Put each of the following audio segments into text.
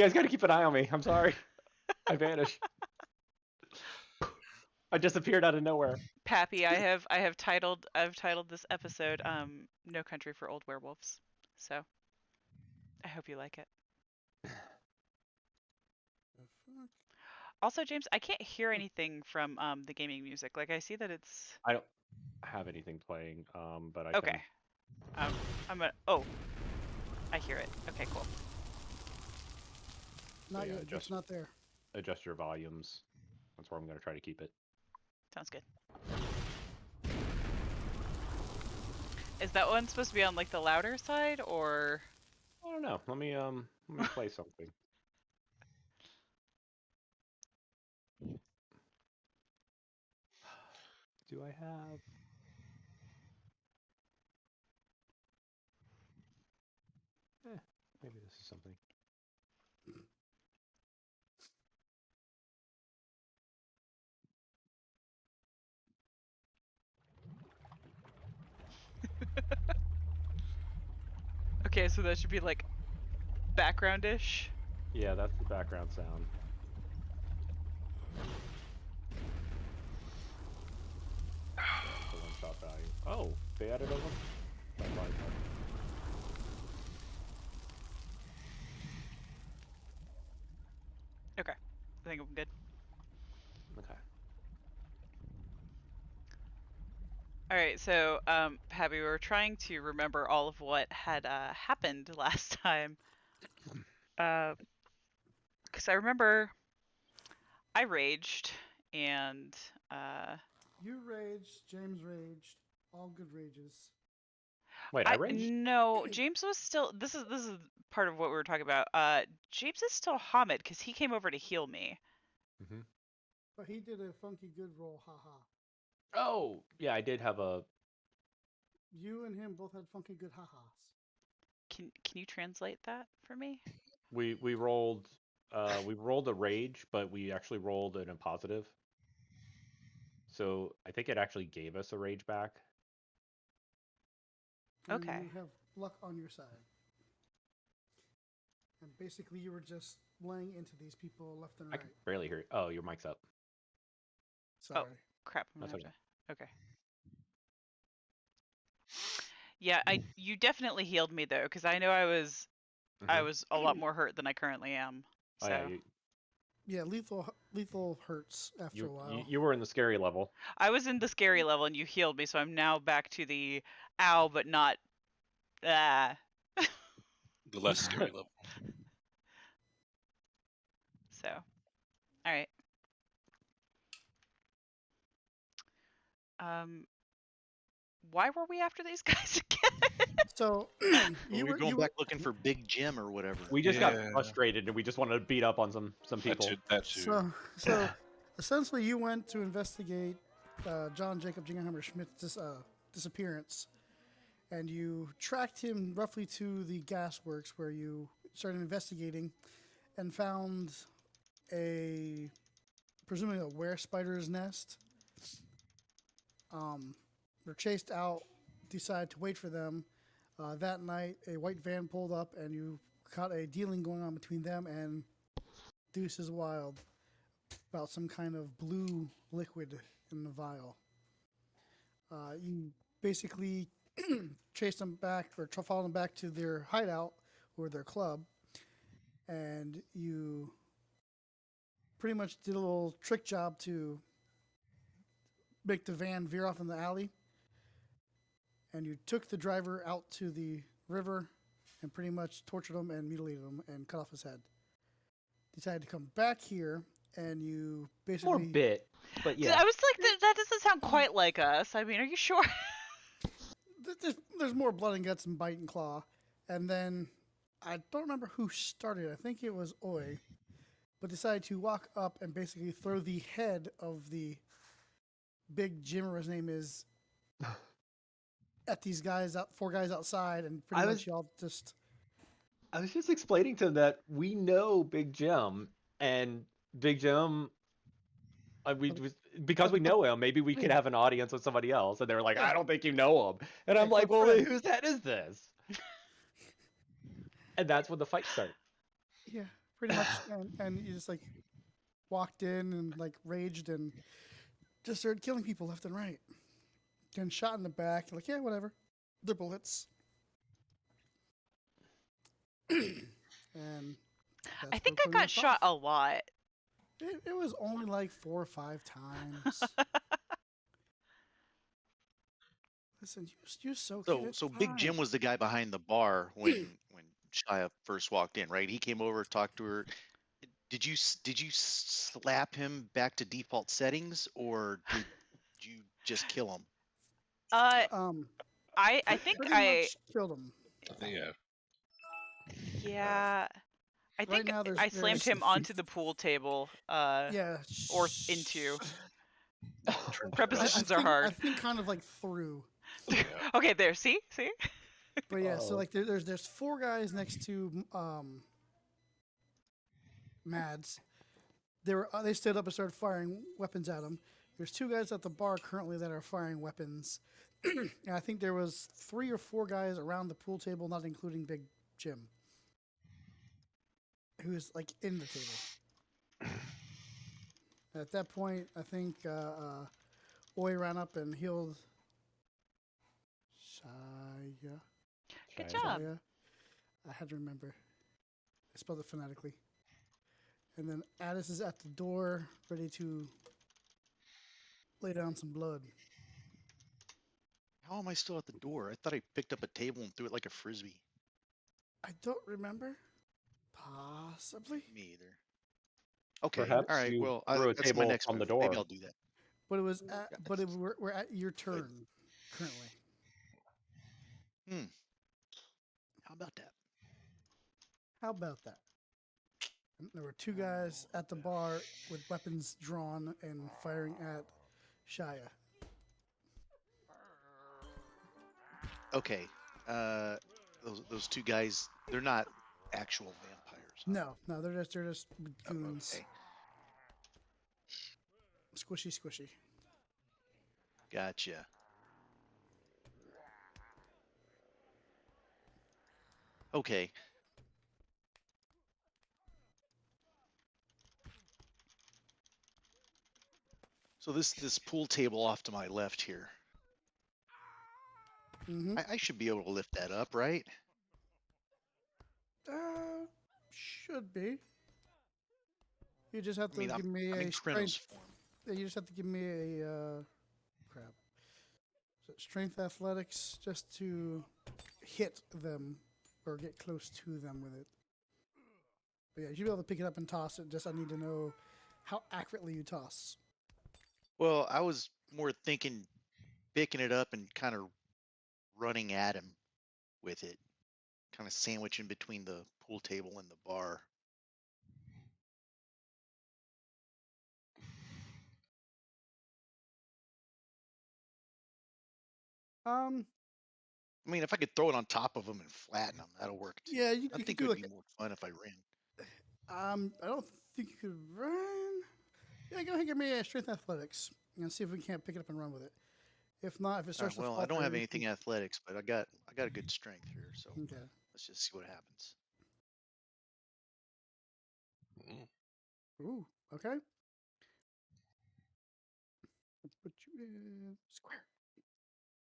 guys got to keep an eye on me. I'm sorry. I vanished. I disappeared out of nowhere. Pappy, I've titled this episode No Country for Old Werewolves. So I hope you like it. The fuck? Also, James, I can't hear anything from the gaming music. Like I see that it's I don't have anything playing, but I okay. can. I'm gonna. Oh, I hear it. Okay, cool. Not yeah, yet. It's not there. Adjust your volumes. That's where I'm going to try to keep it. Sounds good. Is that one supposed to be on like the louder side or? I don't know. Let me play something. Do I have? Maybe this is something. Okay, so that should be like background-ish. Yeah, that's the background sound. That's the one-shot value. Oh, they added a one-shot value. Okay, I think I'm good. Okay. All right, so Pappy, we were trying to remember all of what had happened last time. Because I remember I raged and You raged. James raged. All good rages. Wait, I raged? no, James was still. This is part of what we were talking about. James is still Hamid because he came over to heal me. Mm-hmm. But he did a funky good roll. Haha. Oh, yeah, I did have a. You and him both had funky good ha-has. Can you translate that for me? We rolled a rage, but we actually rolled in a positive. So I think it actually gave us a rage back. And Okay. you have luck on your side. And basically, you were just laying into these people left and I right. can barely hear. Oh, your mic's up. Sorry. Crap. I'm That's gonna okay. have to. Okay. Yeah, you definitely healed me though, because I know I was a lot more hurt than I currently am. Oh So yeah, Yeah, lethal hurts after a while. you were in the scary level. I was in the scary level and you healed me, so I'm now back to the ow, but not ah. The less scary level. So, all right. Why were we after these guys again? So We were going back looking for Big Jim or whatever. We just got frustrated and we just wanted to beat up on some people. That too. So essentially, you went to investigate John Jacob Jingleheimer Schmidt's disappearance, and you tracked him roughly to the gas works where you started investigating, and found presumably a were spider's nest. Were chased out, decided to wait for them. That night, a white van pulled up, and you caught a dealing going on between them and Deuces Wild about some kind of blue liquid in the vial. You basically chased them back, or followed them back to their hideout or their club, and you pretty much did a little trick job to make the van veer off in the alley. And you took the driver out to the river and pretty much tortured him and mutilated him and cut off his head. Decided to come back here, and you basically... More bit, but yeah. I was like, that doesn't sound quite like us. I mean, are you sure? There's more blood and guts and bite and claw. And then, I don't remember who started. I think it was Oi. But decided to walk up and basically throw the head of the big Jim, or his name is... at these guys, four guys outside, and pretty much y'all just... I was just explaining to them that we know Big Jim, and Big Jim, because we know him, maybe we could have an audience with somebody else. And they were like, I don't think you know him. And I'm like, well, whose head is this? And that's when the fight started. Yeah, pretty much, and you just like walked in and like raged and just started killing people left and right. Getting shot in the back, like yeah, whatever, they're bullets. And I that's think where I we got left shot off. a lot. It was only like 4 or 5 times. Listen, you soak it. So It's so Big fine. Jim was the guy behind the bar when Shia first walked in, right? He came over, talked to her. Did you slap him back to default settings, or did you just kill him? Uh, Um, I think pretty much killed him. Yeah. yeah, I Right think now, I slammed him onto the pool table, yeah. or into. Turned Prepositions are I hard. think kind of like through. Yeah. Okay, there. See? But yeah, so Oh. like there's 4 guys next to Mads. They stood up and started firing weapons at him. There's 2 guys at the bar currently that are firing weapons, and I think there was 3 or 4 guys around the pool table, not including Big Jim, who's like in the table. At that point, I think Oi ran up and healed Shia. Good Shia. job. Shia. I had to remember. I spelled it phonetically. And then Addis is at the door, ready to lay down some blood. How am I still at the door? I thought I picked up a table and threw it like a frisbee. I don't remember. Possibly. Me either. Okay. Perhaps All right. you Well, threw a that's my table next on the move. Maybe door. I'll do that. But it was Yeah, we're at your turn currently. How about that? How about that? And there were 2 guys at the bar with weapons drawn and firing at Shia. Okay. Those 2 guys, they're not actual vampires. Huh? No, they're just goons. Okay. Squishy. Gotcha. Okay. So this pool table off to my left here. Mm-hmm. I should be able to lift that up, right? Should be. You just have to I mean, give me I'm a in strength. Krenos form. You just have to give me a crap. So strength athletics just to hit them or get close to them with it. But yeah, you should be able to pick it up and toss it. Just I need to know how accurately you toss. Well, I was more thinking picking it up and kind of running at him with it, kind of sandwiching between the pool table and the bar. Um, I mean, if I could throw it on top of him and flatten him, that'll work too. yeah, you I could think do it would like be more fun if I ran. I don't think you could run. Yeah, go ahead and give me a strength athletics and see if we can't pick it up and run with it. If not, if it starts to Well, I falter, don't have we anything can- athletics, but I got a good strength here, so Okay. let's just see what happens. Mm. Ooh. Okay. Let's put you in square.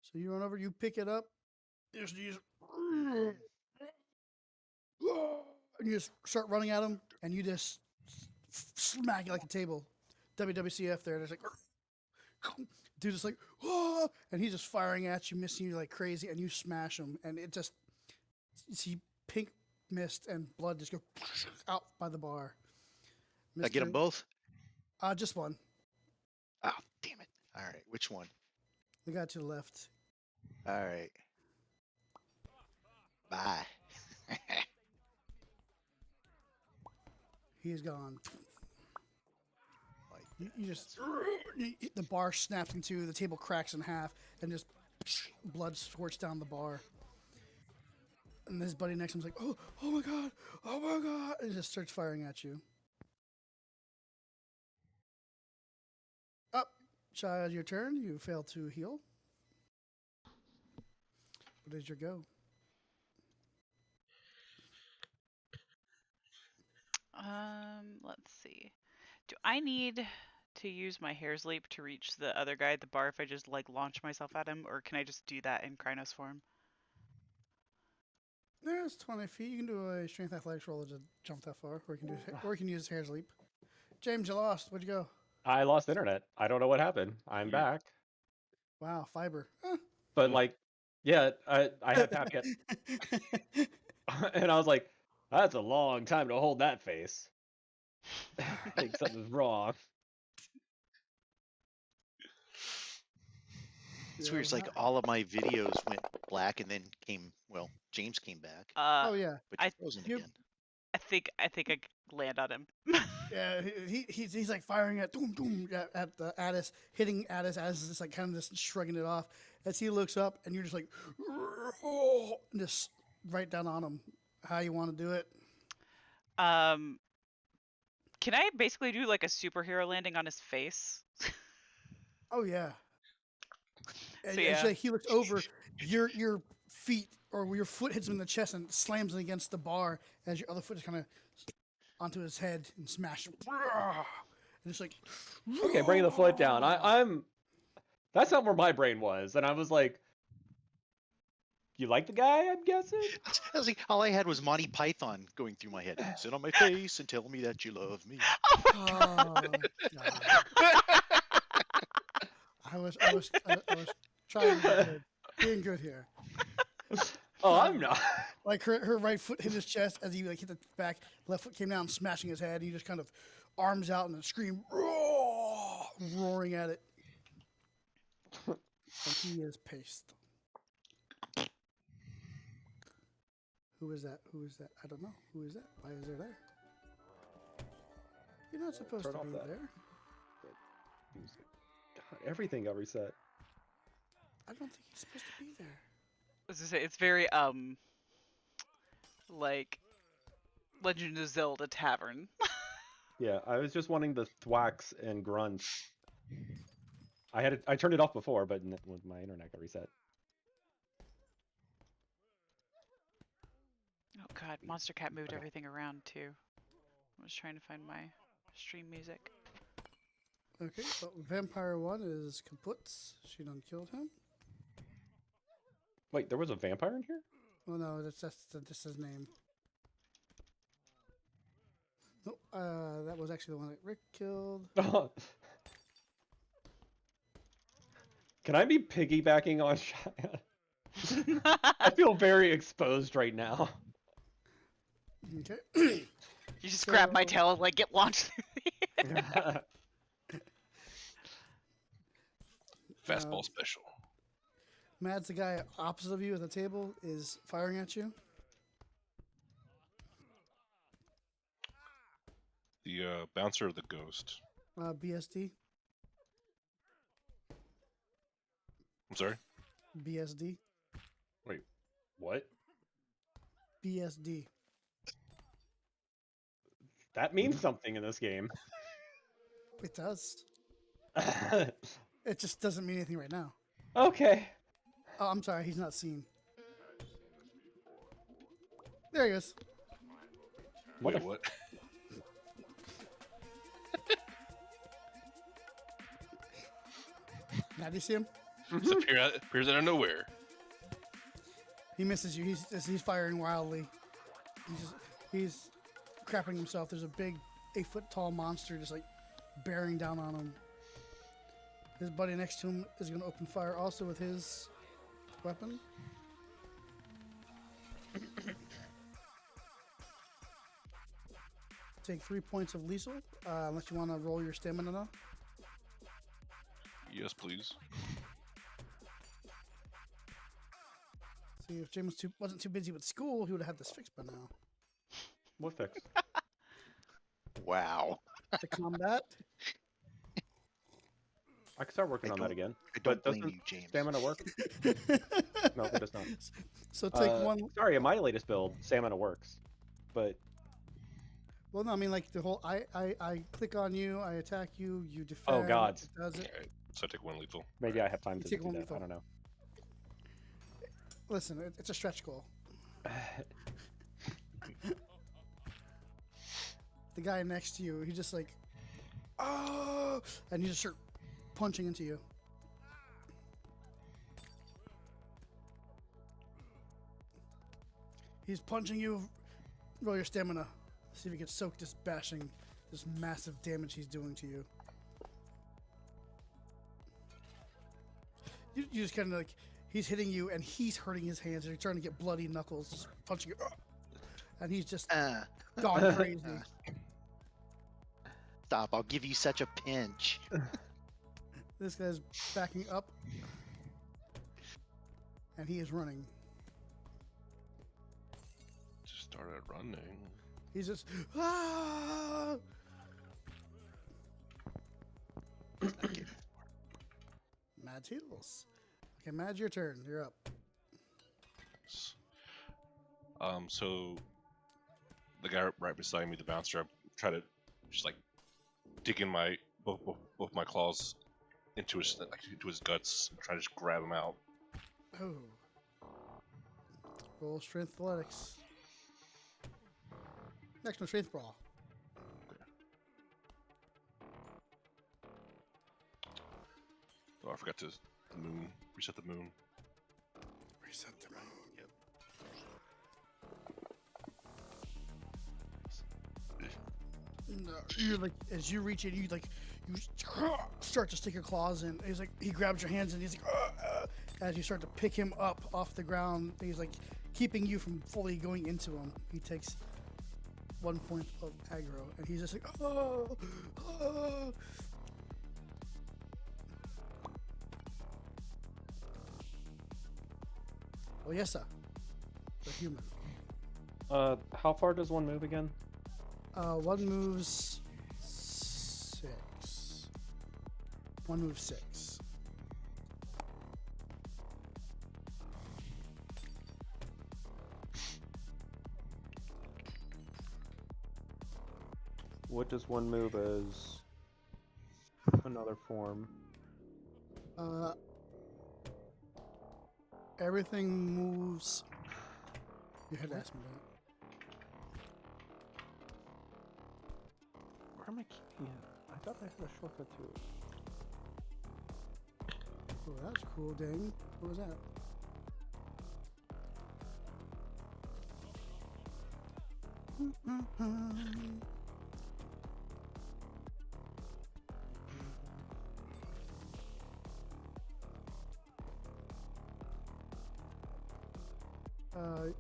So you run over, you pick it up, you just start running at him, and you just smack it like a table. WWCF there, and it's like, dude, just like, oh, and he's just firing at you, missing you like crazy, and you smash him, and it just, you see pink mist and blood just go out by the bar. Did I get them both? Just one. Oh, damn it. All right, which one? The guy to the left. All right. Bye. He is gone. Like You just the bar snaps in two, the table cracks in half, and just blood squirts down the bar. And his buddy next to him's like, oh my god, and he just starts firing at you. Up, child, your turn. You fail to heal. What is your go? Let's see. Do I need to use my hair's leap to reach the other guy at the bar if I just like launch myself at him, or can I just do that in Krynos form? There's 20 feet. You can do a strength athletics roll to jump that far, or you can use hair's leap. James, you lost. Where'd you go? I lost internet. I don't know what happened. I'm Weird. back. Wow, fiber. But like, yeah, I had Pappy at, and I was like, that's a long time to hold that face. I think something's wrong. It's Yeah, weird. It's like all of my videos went black and then James came back, oh yeah, but I you're frozen you- again. I think I land on him. yeah. He's like firing at doom doom at the Addis, hitting Addis as just like kind of just shrugging it off. As he looks up, and you're just like, and just right down on him. How you want to do it? Um, can I basically do like a superhero landing on his face? Oh yeah. And So it's yeah. like he looks over, your feet or your foot hits him in the chest and slams it against the bar as your other foot is kind of onto his head and smash him. And it's like, Okay, bring the foot down. I'm. That's not where my brain was, and I was like, you like the guy? I'm guessing. I was like, all I had was Monty Python going through my head. Sit on my face and tell me that you love me. oh, God. I was trying to be good. Being good here. Oh, I'm not. Like her right foot hit his chest as he like hit the back. Left foot came down, smashing his head. He just kind of arms out and a scream, roaring at it. And he is paced. Who is that? Who is that? I don't know. Who is that? Why is it there? You're not supposed Turn to off be that. there. God, everything got reset. I don't think he's supposed to be there. As I say, it's very like Legend of Zelda Tavern. Yeah, I was just wanting the thwacks and grunts. I turned it off before, but when my internet got reset. Oh god, Monster Cat moved Okay. everything around too. I was trying to find my stream music. Okay, but Vampire 1 is kaput. She done killed him. Wait, there was a vampire in here? Oh no, that's just his name. Nope, that was actually the one that Rick killed. Can I be piggybacking on Shia? I feel very exposed right now. Okay. You just grab my So- tail and like get launched through the Fastball special. Mad's the guy opposite of you at the table is firing at you. The bouncer or the ghost? BSD. I'm sorry. BSD. Wait, what? BSD. That means something in this game. It does. It just doesn't mean anything right now. Okay. Oh, I'm sorry, he's not seen. There he is. Wait, what? Now do you see him? Just appears out of nowhere. He misses you. He's firing wildly. He's crapping himself. There's a big 8-foot tall monster just like bearing down on him. His buddy next to him is going to open fire also with his weapon. Take 3 points of lethal, unless you want to roll your stamina now. Yes, please. See, if James wasn't too busy with school, he would have had this fixed by now. What fix? Wow. The combat. I can start working I on that don't- again. I don't But blame doesn't you, James. stamina work? No, it does not. So take one. Sorry, in my latest build, stamina works. But Well, no, I mean like the whole. I click on you, I attack you, you defend. Oh, God. It does it. Alright, so I take one lethal. maybe I have time to take do one that. lethal. I don't know. Listen, it's a stretch goal. the guy next to you, he's just like, oh, and he just start punching into you. He's punching you. Roll your stamina. See if you can soak this bashing, this massive damage he's doing to you. You just kind of like, he's hitting you and he's hurting his hands and you're trying to get bloody knuckles, just punching you. And he's just gone crazy. Stop, I'll give you such a pinch. This guy's backing up. And he is running. Just started running. He's just, ah! Mad's heals. Okay, Mad, your turn. You're up. So the guy right beside me, the bouncer, I try to just like dig in my both my claws into his guts, and try to just grab him out. Oh. Roll strength athletics. Next one, strength brawl. Oh, I forgot to reset the moon. Reset the moon. Yep. No, you're like, as you reach in, you start to stick your claws in. He's like, he grabs your hands and he's like, as you start to pick him up off the ground, he's like keeping you from fully going into him. He takes 1 point of aggro and he's just like, oh. Oh, yes, sir. The human. How far does one move again? One moves 6. One moves 6. What does one move as another form? Everything moves. You had to ask me that. Where am I keeping it? I thought I had a shortcut to it. Oh, that's cool, dang. What was that?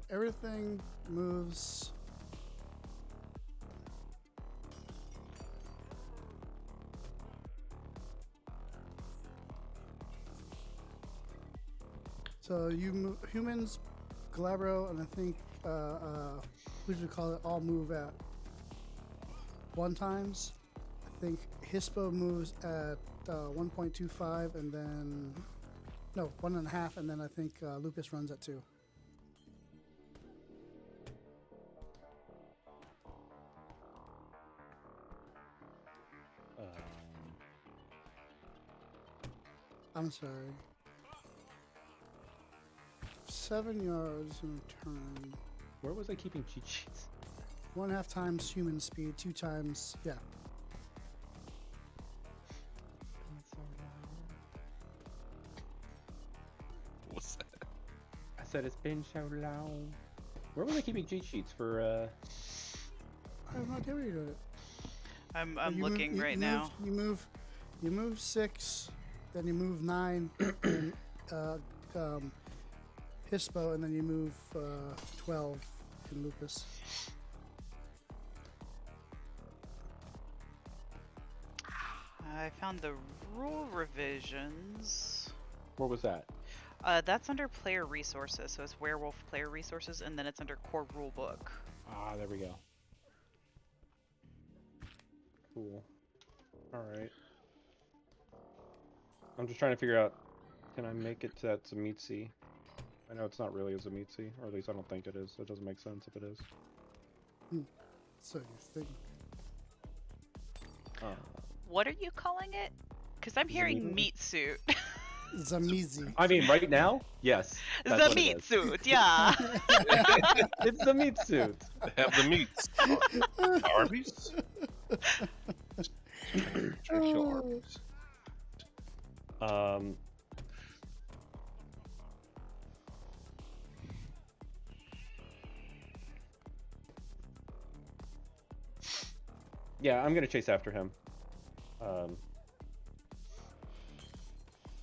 Everything moves. So you move, humans, Galabro, and I think who do we call it? All move at 1 times. I think Hispo moves at 1.25, and then 1.5, and then I think Lupus runs at 2. I'm sorry. 7 yards in turn. Where was I keeping cheat sheets? 1.5 times human speed, 2 times, yeah. What's that? I said it's been so long. Where was I keeping cheat sheets for? I have no idea where you're doing it. I'm You move- looking you right move- now. You move 6, then you move 9, and Hispo, and then you move 12 in Lupus. I found the rule revisions. Where was that? That's under player resources, so it's Werewolf player resources, and then it's under core rulebook. Ah, there we go. Cool. Alright. I'm just trying to figure out, can I make it to that Zamitsi? I know it's not really a Zamitsi, or at least I don't think it is. It doesn't make sense if it is. So you think. What are you calling it? Because I'm hearing Zamitsu? meat suit. Zamizi. I mean, right now, yes. That's The what it meat is. suit, yeah. It's the meat suit. They have the meats. Arby's? Trying to kill Arby's. Um. Yeah, I'm gonna chase after him.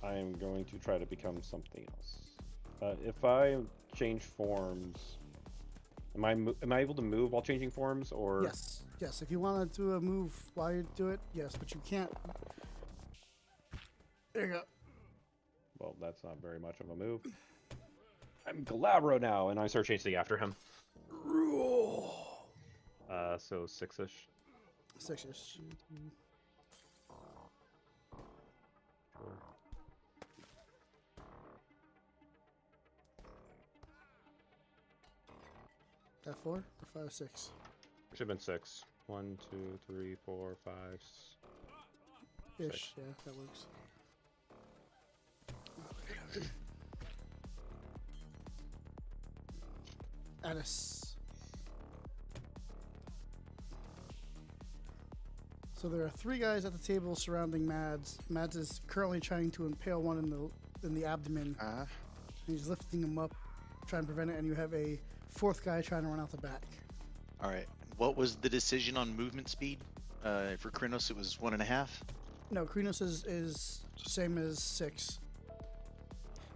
I am going to try to become something else. If I change forms, am I able to move while changing forms, or? Yes, yes. If you want to do a move while you do it, yes, but you can't. There you go. Well, that's not very much of a move. I'm Galabro now, and I start chasing after him. So 6-ish. 6-ish. Sure. That 4 or 5, 6? It should have been 6. 1, 2, 3, 4, 5. Ish. 6. Yeah, that works. Addis. So there are 3 guys at the table surrounding Mads. Mads is currently trying to impale one in the abdomen. He's lifting him up, trying to prevent it, and you have a 4th guy trying to run out the back. All right. What was the decision on movement speed? For Krynos, it was 1.5. No, Krynos is same as 6.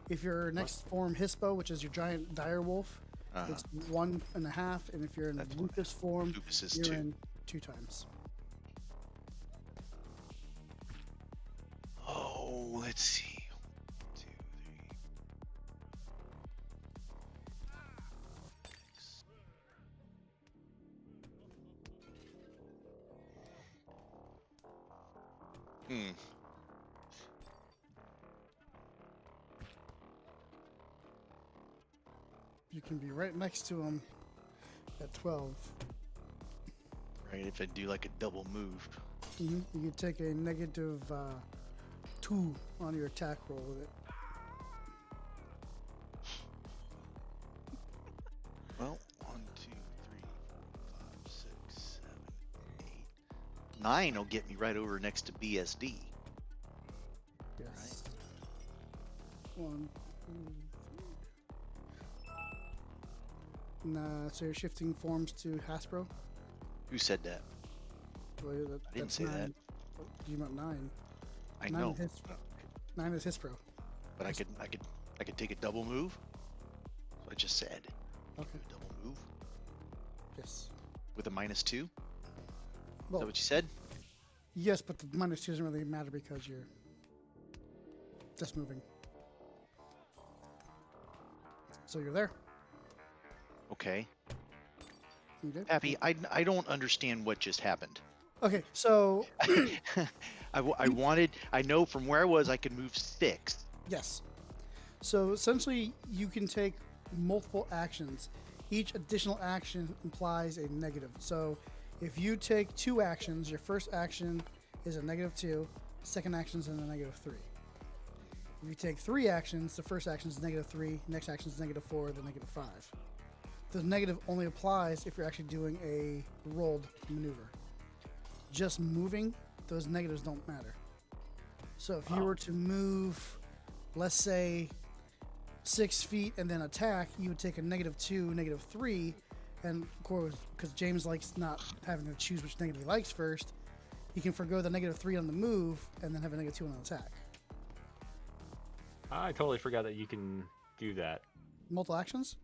If your next form Hispo, which is your giant dire wolf, it's 1.5, and if you're in That's Lupus form, Lupus is you're 2. in 2 times. Oh, let's see. 2, 3. You can be right next to him at 12. Right, if I do like a double move. You can take a negative 2 on your attack roll with it. Well, 1, 2, 3, 4, 5, 6, 7, 8. 9 will get me right over next to BSD. Yes. 1, 2, 3. Nah, so you're shifting forms to Hasbro? Who said that? Well, I didn't that's say 9. that. Oh, you meant 9. I 9 know, Is 9 is Hispro. but I could take a double move. So I just said. Okay. Double move Yes. with a -2. Is Well, that what you said? yes, but the -2 doesn't really matter because you're just moving. So you're there. Okay. Okay. Pappy, I don't understand what just happened. Okay, so I know from where I was I could move 6. yes. So essentially, you can take multiple actions. Each additional action implies a negative. So if you take 2 actions, your first action is a -2, second action is a -3. If you take 3 actions, the first action is -3, next action is -4, then -5. The negative only applies if you're actually doing a rolled maneuver. Just moving, those negatives don't matter. So if you were to move, let's say 6 feet and then attack, you would take a -2, -3, and of course, because James likes not having to choose which negative he likes first, he can forgo the -3 on the move and then have a -2 on the attack. I totally forgot that you can do that. Multiple actions?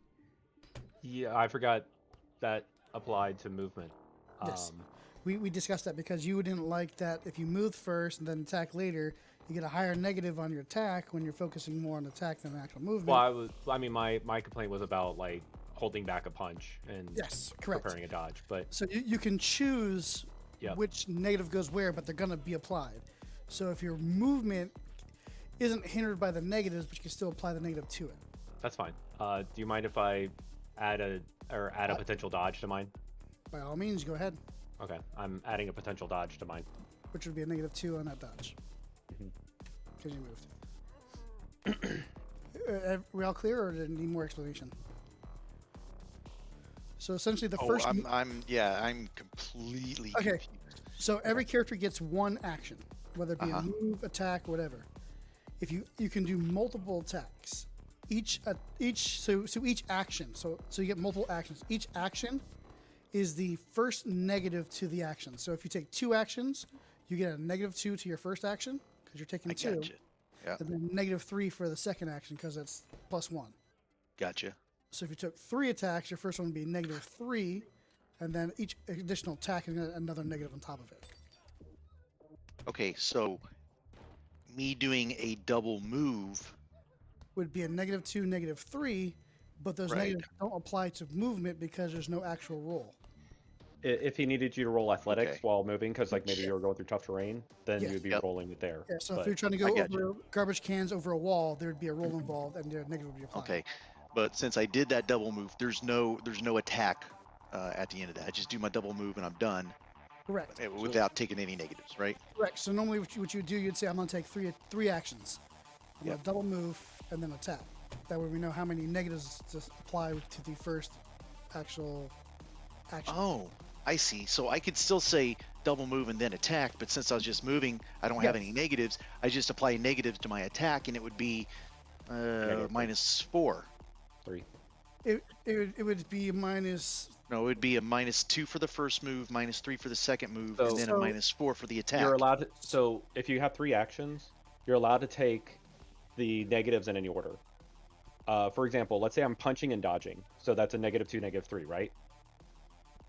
Yeah, I forgot that applied to movement. Yes. We discussed that because you didn't like that if you move first and then attack later, you get a higher negative on your attack when you're focusing more on attack than actual movement. Well, my complaint was about like holding back a punch and Yes, correct. preparing a dodge, but So you can choose Yep. which negative goes where, but they're going to be applied. So if your movement isn't hindered by the negatives, but you can still apply the negative to it. that's fine. Do you mind if I add a potential dodge to mine? By all means, go ahead, Okay, I'm adding a potential dodge to mine. which would be a -2 on that dodge. Mhm. Because you moved. We all clear, or did it need more explanation? So essentially, the Oh, first. I'm completely Okay. confused. So every character gets one action, whether it be a move, attack, whatever. If you can do multiple attacks, each action. So you get multiple actions. Each action is the first negative to the action. So if you take 2 actions, you get a -2 to your first action because you're taking I 2, gotcha. Yeah, and then -3 for the second action because that's +1. gotcha. So if you took 3 attacks, your first one would be -3, and then each additional attack is another negative on top of it. Okay, so me doing a double move, Would be a -2, -3, but those Right. negatives don't apply to movement because there's no actual roll. If he needed you to roll athletics Okay. while moving, because like maybe you were going through tough terrain, then Yeah. you would be Yep. rolling it there. Yeah, so if But you're trying to I go gotcha. over garbage cans over a wall, there would be a roll involved, and the negative would be applied. Okay, but since I did that double move, there's no attack at the end of that. I just do my double move and I'm done Correct. without taking any negatives, right? Correct. So normally, what you would do, you'd say, "I'm going to take three actions. I'm going Yep. to double move and then attack." That way, we know how many negatives to apply to the first actual action. Oh, I see. So I could still say double move and then attack, but since I was just moving, I don't have Yes. any negatives. I just apply negatives to my attack, and it would be -4. 3. It would be minus. No, it would be a -2 for the first move, -3 for the second move, So- and then a So- -4 for the attack. You're allowed to. So if you have 3 actions, you're allowed to take the negatives in any order. For example, let's say I'm punching and dodging, so that's a -2, -3, right?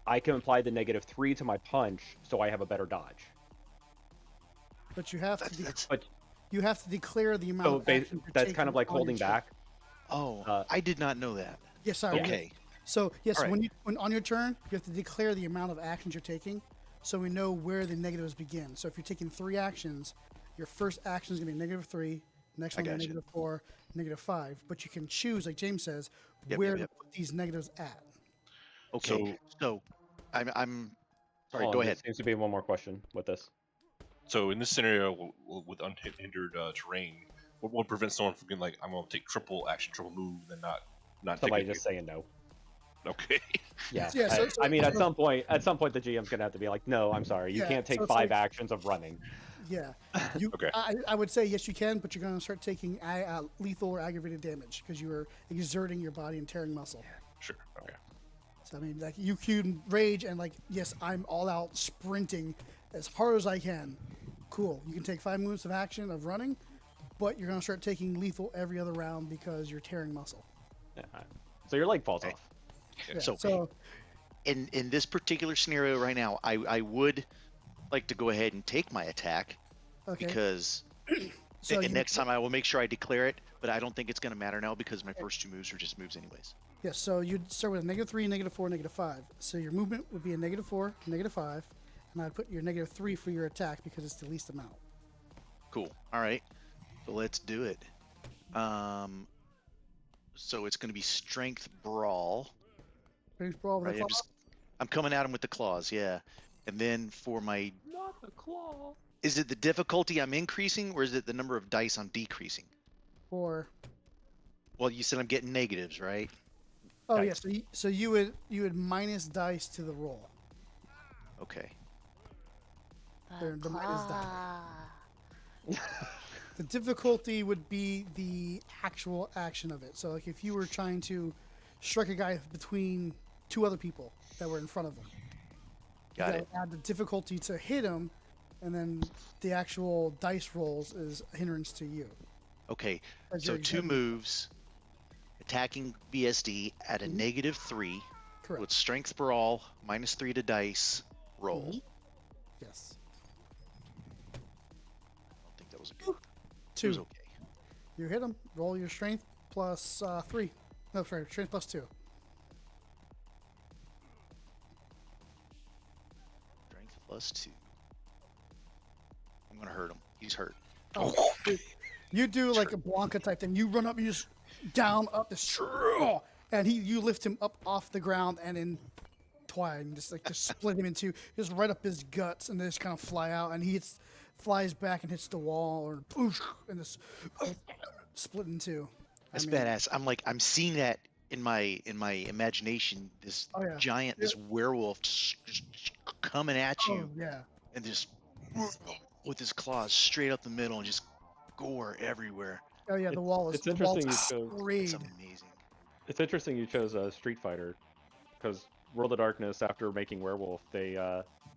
I can apply the -3 to my punch, so I have a better dodge. But you have That's, to that's But you have to declare the amount so of actions you're that's kind of taking like on your holding turn. back. oh, I did not know that. Yes, sorry. Okay, So yes, All right. when on your turn, you have to declare the amount of actions you're taking, so we know where the negatives begin. So if you're taking 3 actions, your first action is going to be -3, next I one is gotcha. -4, -5. But you can choose, like James says, Yep, where yep. to put these negatives at. okay. So I'm sorry. Hold Go on, there ahead. seems to be one more question with this. So in this scenario with unhindered terrain, what prevents someone from being like, I'm going to take triple action, triple move, and not take Somebody it? just saying no. Okay. Yeah. Yeah, I mean, at some point, the GM's gonna have to be like, no, I'm sorry, you Yeah, can't take so it's 5 like- actions of running. Yeah. You, Okay. I would say yes, you can, but you're going to start taking lethal or aggravated damage because you are exerting your body and tearing muscle. Sure. Okay. So I mean, like you can rage and like, yes, I'm all out sprinting as hard as I can. Cool. You can take 5 moves of action of running, but you're gonna start taking lethal every other round because you're tearing muscle. Yeah. So your leg falls Okay. off. Yeah, So- In this particular scenario right now, I would like to go ahead and take my attack okay. because So and you, next time I will make sure I declare it, but I don't think it's going to matter now because my first 2 moves are just moves anyways. yeah. So you'd start with a -3, -4, -5. So your movement would be a -4, -5, and I'd put your -3 for your attack because it's the least amount. Cool. All right. So let's do it. So it's going to be strength brawl. Strength brawl with a Right? claw? I'm coming at him with the claws, yeah. And then for my, Not the claw. is it the difficulty I'm increasing or is it the number of dice I'm decreasing? Or Well, you said I'm getting negatives, right? oh Dice. yeah. So you would minus dice to the roll. Okay. The minus die. The difficulty would be the actual action of it. So, like, if you were trying to strike a guy between 2 other people that were in front of him, Got you it. gotta add the difficulty to hit him, and then the actual dice rolls is a hindrance to you. Okay. As So you're 2 examining- moves, attacking VSD at a -3 Correct. with strength brawl, -3 to dice, roll. Yes. I don't think that was a good. It 2. was okay. You hit him. Roll your strength plus 3. No, sorry, strength plus 2. Strength plus 2. I'm gonna hurt him. He's hurt. Oh, dude, you do like a Blanca type thing. You run up, you just down up this, and you lift him up off the ground and in twine, just split him into, just right up his guts, and they just kind of fly out, and flies back and hits the wall, or poosh, and this, split in two. That's badass. I'm seeing that in my imagination. This Oh, yeah. giant, this werewolf just coming at Oh you, yeah. and just with his claws straight up the middle and just gore everywhere. Oh yeah. The wall is It's interesting you chose. It's sprayed. amazing. It's interesting you chose Street Fighter, because World of Darkness, after making Werewolf, they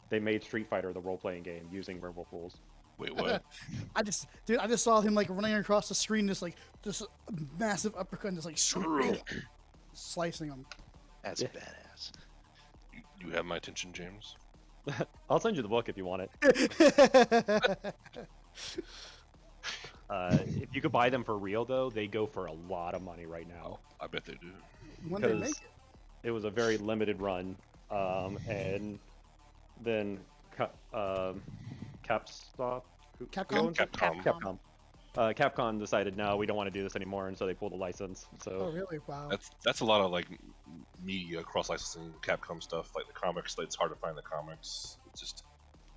made Street Fighter the role-playing game using Werewolf rules. Wait, what? I just saw him like running across the screen, just massive uppercut, and just like slicing him. That's Yeah. badass. You have my attention, James. I'll send you the book if you want it. If you could buy them for real, though, they go for a lot of money right now. I bet they do. When they make Because it. it was a very limited run, and then Capstop, Capcom? Capcom. Capcom decided no, we don't want to do this anymore, and so they pulled the license. Oh So really? Wow. That's a lot of like media cross licensing Capcom stuff, like the comics. Like, it's hard to find the comics. It's just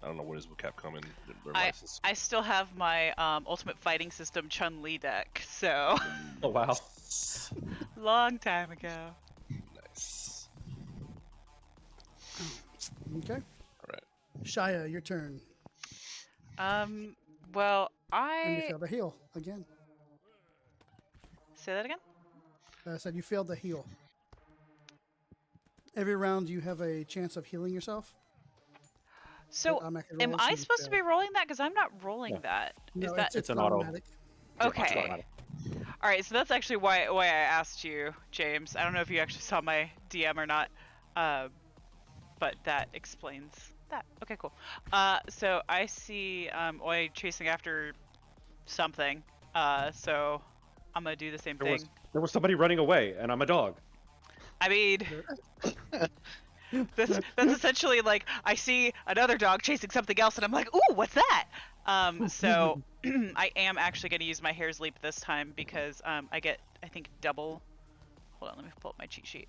I don't know what is with Capcom and their license. I still have my Ultimate Fighting System Chun-Li deck, so oh wow, long time ago. Nice. Okay. All right. Shia, your turn. Well, And you I failed to heal again. say that again. I said you failed to heal. Every round you have a chance of healing yourself. So, Automatic am rolls, I you supposed to failed. be rolling that? Because I'm not rolling No. that. Is No, that It's an auto. automatic. okay? All right, so that's actually why I asked you, James. I don't know if you actually saw my DM or not, but that explains that. Okay, cool. So I see Oi chasing after something. So I'm gonna do the same thing. There was somebody running away, and I'm a dog. I mean, that's essentially like I see another dog chasing something else, and I'm like, ooh, what's that? So I am actually going to use my hair's leap this time because I get, I think, double. Hold on, let me pull up my cheat sheet.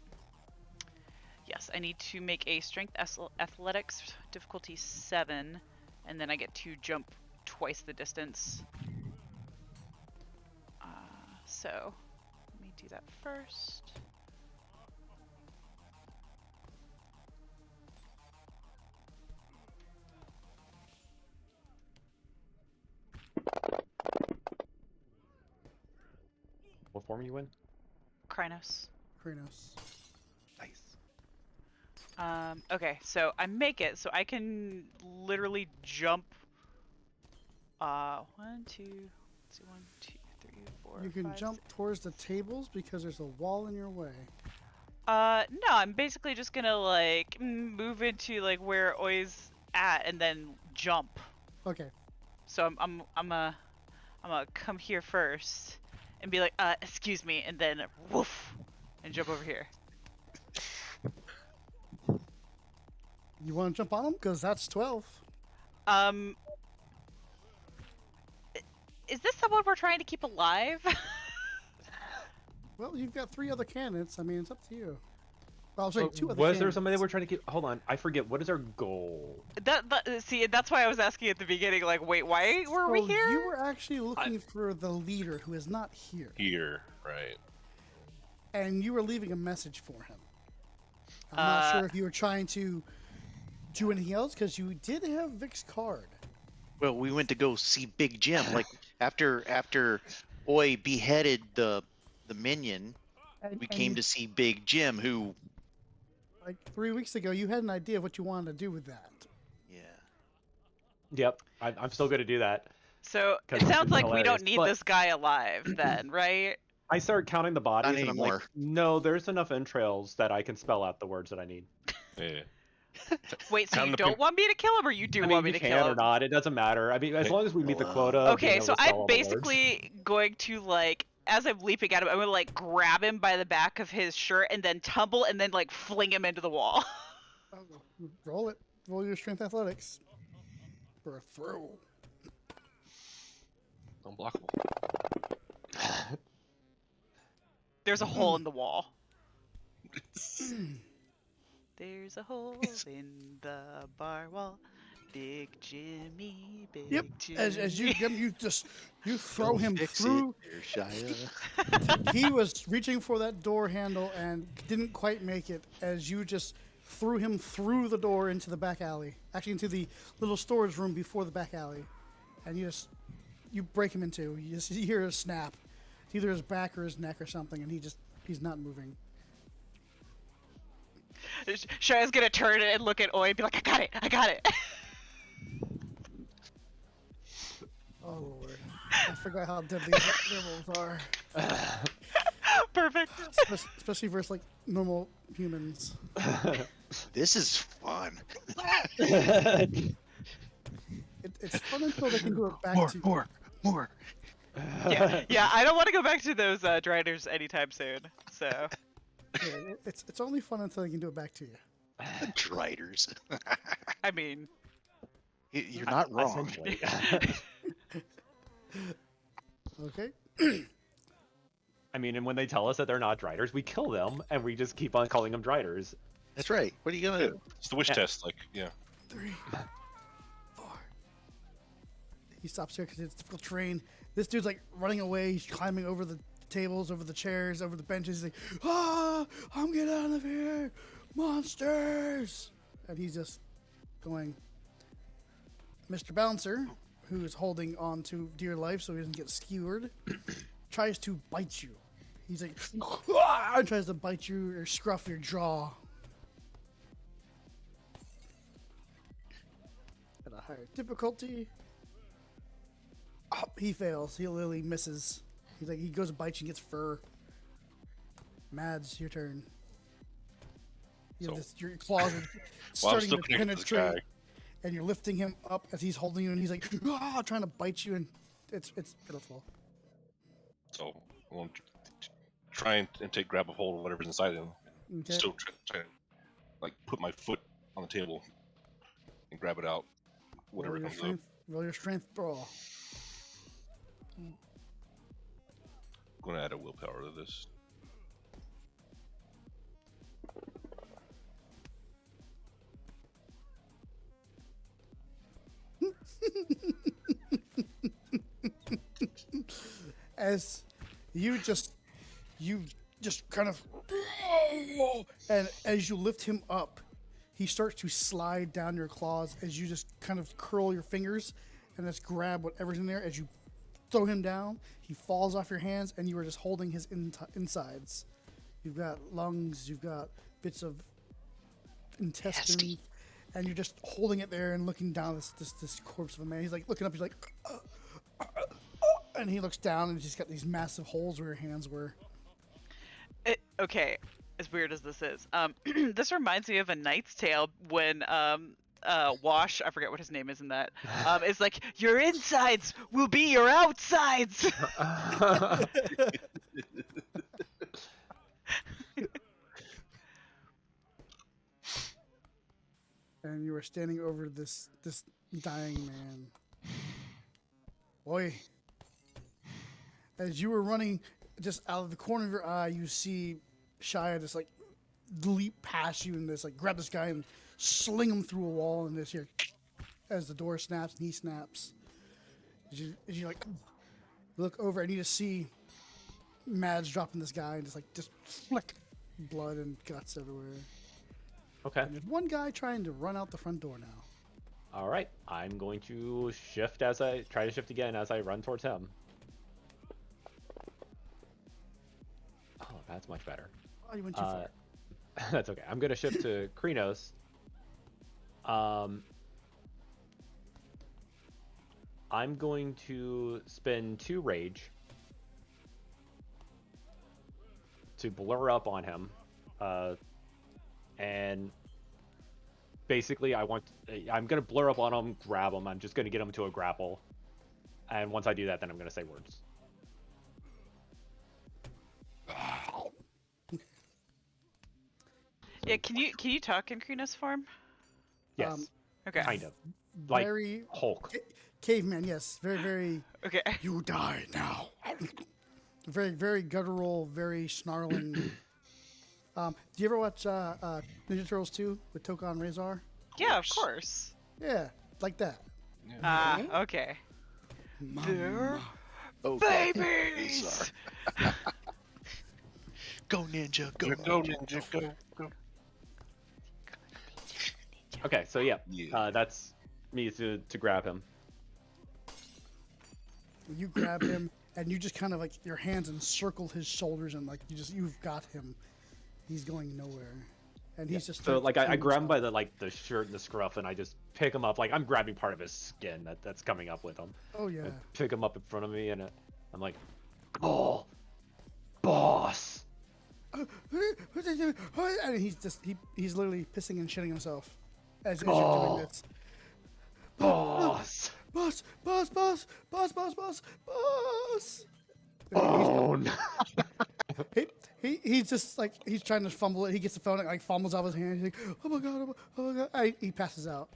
Yes, I need to make a strength athletics difficulty 7, and then I get to jump twice the distance. So let me do that first. What form are you in? Krynos. Kranos. Nice. Okay, so I make it, so I can literally jump. 1, 2, let's see, 1, 2, 3, 4. You can 5, jump 6. towards the tables because there's a wall in your way. No, I'm basically just gonna like move into like where Oi's at and then jump. Okay. So I'm gonna come here first and be like, excuse me, and then woof, and jump over here. You want to jump on them? Because that's 12. Is this someone we're trying to keep alive? Well, you've got 3 other candidates. I mean, it's up to you. Well, I'm sorry, 2 other Was candidates. there somebody that we're trying to keep? Hold on, I forget. What is our goal? See, that's why I was asking at the beginning, like, wait, why were we So here? You were actually looking for the leader who is not here. Here, right? And you were leaving a message for him. I'm not sure if you were trying to do anything else because you did have Vic's card. Well, we went to go see Big Jim. Like after Oi beheaded the minion, we came to see Big Jim, who. Like 3 weeks ago, you had an idea of what you wanted to do with that. Yeah. Yep, I'm still gonna do that. So 'Cause it it's sounds like we don't hilarious, need but- this guy alive then, right? I started counting the bodies, and I'm like, anymore. no, there's enough entrails that I can spell out the words that I need. Yeah. Wait, so Time you to don't pick- want me to kill him, or you do I mean, want me you to can kill or him? not, it doesn't matter. I mean, as long as we meet the quota. of being Okay, able so to spell I'm all the words. basically going to like, as I'm leaping at him, I'm gonna like grab him by the back of his shirt and then tumble and then like fling him into the wall. Roll it. Roll your strength athletics. For a throw. Unblockable. There's a hole in the wall. There's a hole in the bar wall. Big Jimmy, Big Yep. Jimmy. As you throw Go him fix through. it, there, Shia. He was reaching for that door handle and didn't quite make it as you just threw him through the door into the back alley. Actually, into the little storage room before the back alley. And you break him in two. You hear a snap. It's either his back or his neck or something, and he's not moving. Shia's gonna turn and look at Oi and be like, I got it. Oh lord. I forgot how deadly werewolves are. Perfect. Especially versus like normal humans. This is fun. It's fun until they can do it back to you. More. Yeah, I don't want to go back to those Driders anytime soon. So Yeah, it's only fun until they can do it back to you. Driders. I mean, You're not wrong. Essentially. Okay. I mean, and when they tell us that they're not Driders, we kill them, and we just keep on calling them Driders. That's right. What are you gonna do? It's the wish Yeah. test, like, yeah. 3, 4. He stops here because it's difficult terrain. This dude's like running away. He's climbing over the tables, over the chairs, over the benches. He's like, I'm getting out of here, monsters! And he's just going. Mr. Bouncer, who is holding on to dear life so he doesn't get skewered, tries to bite you. He's like, and tries to bite you or scruff your jaw. At a higher difficulty. Oh, he fails. He literally misses. He goes to bite you and gets fur. Mads, your turn. You have So- your claws are Well, I'm starting still to connected to this penetrate, guy. and you're lifting him up as he's holding you, and he's like trying to bite you, and it's pitiful. So I'm going to try and take grab a hold of whatever's inside him. Okay. Still try to like put my foot on the table and grab it out. Whatever roll your comes up. strength. Roll your strength brawl. Going to add a willpower to this. As you just kind of, and as you lift him up, he starts to slide down your claws as you just kind of curl your fingers and just grab whatever's in there. As you throw him down, he falls off your hands, and you are just holding his insides. You've got lungs, you've got bits of intestine, Nasty. and you're just holding it there and looking down this corpse of a man. He's like looking up. He's like, and he looks down, and he's got these massive holes where your hands were. Okay, as weird as this is, this reminds me of A Knight's Tale when Wash, I forget what his name is in that, is like, your insides will be your outsides. And you were standing over this dying man. Boy, as you were running, just out of the corner of your eye, you see Shia just like leap past you and just like grab this guy and sling him through a wall, and this here, as the door snaps and he snaps. As you like look over, and you just see Mads dropping this guy and just flick blood and guts everywhere. Okay. And there's one guy trying to run out the front door now. All right. I'm going to shift try to shift again as I run towards him. Oh, that's much better. Oh, you went too far. That's okay. I'm gonna shift to Krynos. I'm going to spend 2 rage to blur up on him, and basically I'm gonna blur up on him, grab him. I'm just gonna get him to a grapple, and once I do that, then I'm gonna say words. Yeah, can you talk in Krynos form? Yes, Okay. kind of. Like Very Hulk. caveman, yes. Very, very. Okay. You die now. Very, very guttural, very snarling. Do you ever watch Ninja Turtles 2 with Toka and Razor? Yeah, of course. Yeah, like that. Ah, okay. They're Okay. babies. Sorry. Go ninja, go Go ninja. ninja, go. Okay, so yeah, Yeah. that's me to grab him. You grab him and you just kind of like your hands encircle his shoulders and like you've got him. He's going nowhere, and he's just So like I killing grab him by himself. the shirt and the scruff, and I just pick him up. Like I'm grabbing part of his skin that's coming up with him. Oh yeah. I pick him up in front of me, and I'm like, "Oh, boss." And he's literally pissing and shitting himself as you're Oh. doing this. Boss. Boss, boss, boss, boss, boss, boss, boss. Oh no. He's just like he's trying to fumble it. He gets the phone and like fumbles out of his hand. He's like, oh my god, oh my god. He passes out.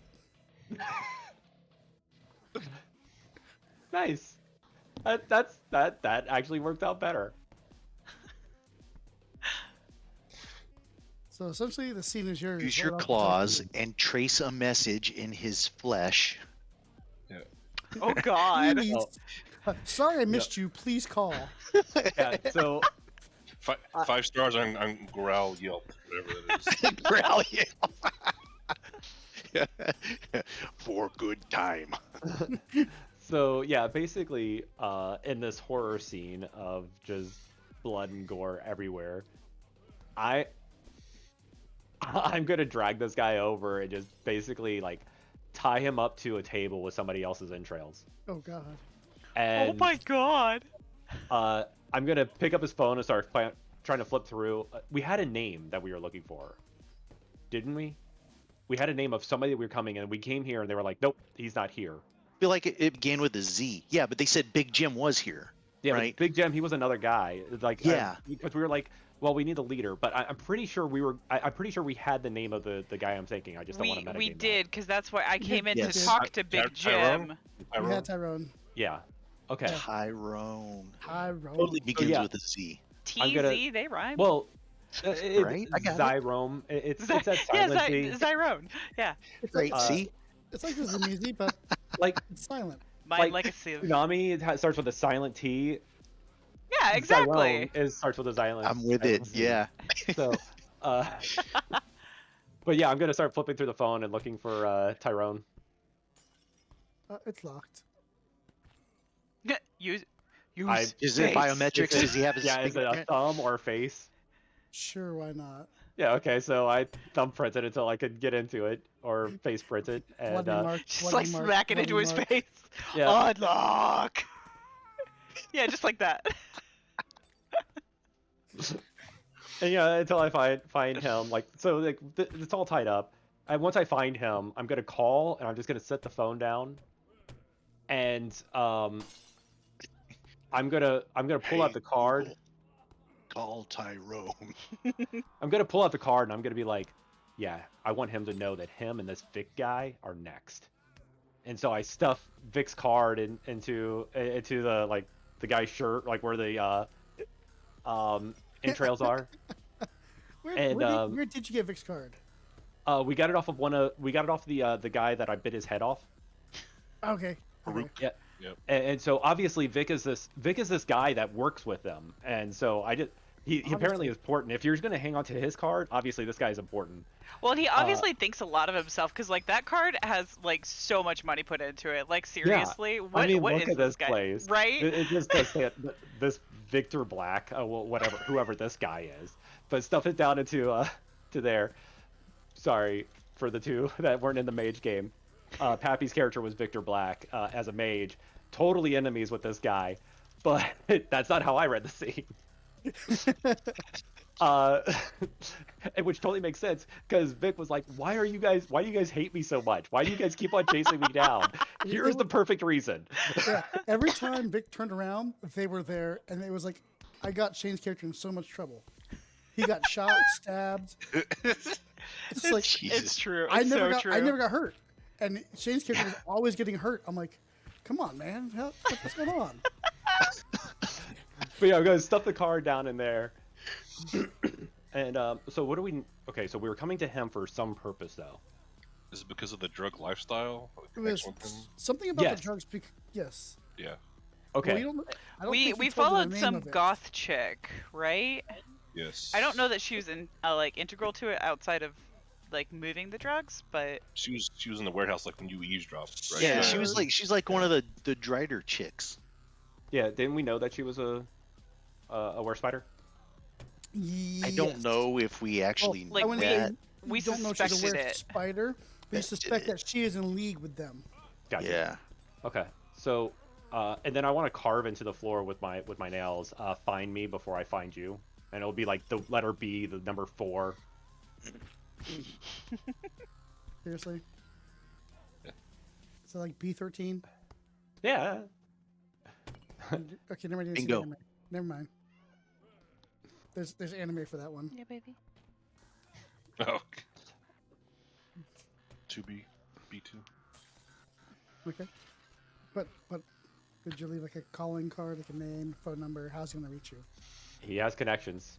Nice. That actually worked out better. So essentially, the scene is yours. Use What your else to claws do? and trace a message in his flesh. Oh God. Please. Sorry, I missed you. Please call. Yeah. So 5 stars on Growl Yelp, whatever that is. Brilliant. For good time. So yeah, basically, in this horror scene of just blood and gore everywhere, I'm gonna drag this guy over and just basically like tie him up to a table with somebody else's entrails. Oh god. And Oh my God. I'm gonna pick up his phone and start trying to flip through. We had a name that we were looking for, didn't we? We had a name of somebody that we were coming, and we came here, and they were like, "Nope, he's not here." I feel like it began with a Z. Yeah, but they said Big Jim was here. Yeah, but Right. Big Jim, he was another guy. Like, Yeah. because we were like, well, we need a leader, but I'm pretty sure I'm pretty sure we had the name of the guy I'm thinking. I just don't want to metagame We that. did, because that's why I came in Yes. to talk to Ty- Big Tyrone? Jim. We had Tyrone. Yeah. Okay. Tyrone. Tyrone. Totally begins yeah. with a Z. I'm gonna- TZ, they rhyme. Well, Right, I got it. Zyrome. It's that Yeah, silent T. Zyrone. Yeah. It's Great. like, See? it's like this is easy, but Like it's silent. My Like, legacy of. Tsunami, it starts with a silent T. Yeah, exactly. Zyrome starts with a silent. I'm with it. Yeah. So, but yeah, I'm gonna start flipping through the phone and looking for Tyrone. It's locked. Use. Is it face. biometrics? Does he have his Yeah, is it a fingerprint? thumb or a face? Sure, why not? Yeah, okay, so I thumbprint it until I could get into it, or face print it, and Bloody mark. Just bloody like mark, smack it into bloody his mark. face. yeah, Unlock. Yeah, just like that. and yeah, until I find him, like, so like it's all tied up. And once I find him, I'm gonna call, and I'm just gonna set the phone down, and I'm gonna pull out the card. Google, call Tyrone. I'm gonna pull out the card, and I'm gonna be like, yeah, I want him to know that him and this Vic guy are next. And so I stuff Vic's card into the like the guy's shirt, like where the entrails are. Where did you get Vic's card? We got it off of we got it off the guy that I bit his head off. Okay. Okay. Yeah. Yep. And so obviously Vic is this guy that works with them, and so he apparently is important. If you're gonna hang on to his card, obviously this guy is important. Well, he obviously thinks a lot of himself, because like that card has like so much money put into it. Like seriously, what I mean, what look is at this this guy? place. Right? It just does say this Victor Black, well, whatever, whoever this guy is. But stuff it down into to there. Sorry for the two that weren't in the mage game. Pappy's character was Victor Black as a mage, totally enemies with this guy, but that's not how I read the scene. Which totally makes sense, because Vic was like, why do you guys hate me so much? Why do you guys keep on chasing me down? Here's the perfect reason. Yeah. Every time Vic turned around, they were there, and it was like, I got Shane's character in so much trouble. He got shot, stabbed. It's like Jesus. It's true. I It's never so got true. I never got hurt, and Shane's character was always getting hurt. I'm like, come on, man, what's going on? But yeah, I'm gonna stuff the card down in there. And so what do we? Okay, so we were coming to him for some purpose though. Is it because of the drug lifestyle? Like, It was connection with him? something about Yes. the drugs. Yes. Yeah. Okay. Well, you don't, I don't We think we you told her the followed name some of it. goth chick, right? Yes. I don't know that she was in like integral to it outside of like moving the drugs, but She was in the warehouse like when you eavesdropped, right? Yeah, Yeah. she's like one of the Drider chicks. Yeah, didn't we know that she was a were spider? I don't know if we actually Like, knew we- that. we don't know she's a suspected werewolf it. spider, but you Suspected suspect it. that she is in league with them. Gotcha. Yeah. Okay. So, and then I want to carve into the floor with my nails. Find me before I find you, and it'll be like the letter B, the number 4. Seriously. So like B13. Yeah. Okay, never mind. Bingo. Anime. Never mind. There's anime for that one. yeah, baby. Oh. 2B, B2. Okay. But did you leave like a calling card, like a name, phone number? How's he gonna reach you? He has connections.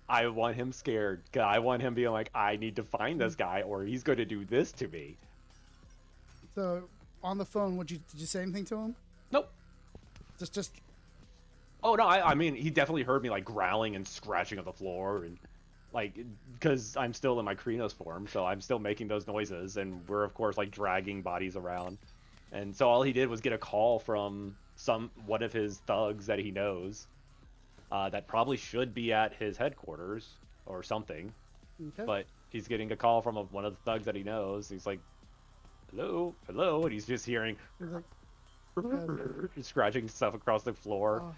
I want him scared. I want him being like, I need to find this guy, or he's going to do this to me. So on the phone, did you say anything to him? Nope. Just Oh no, I mean, he definitely heard me like growling and scratching on the floor, and like, because I'm still in my Krynos form, so I'm still making those noises, and we're of course like dragging bodies around, and so all he did was get a call from one of his thugs that he knows, that probably should be at his headquarters or something, okay. but he's getting a call from one of the thugs that he knows. He's like, hello, hello, and he's just hearing He's like, scratching stuff across the floor. oh.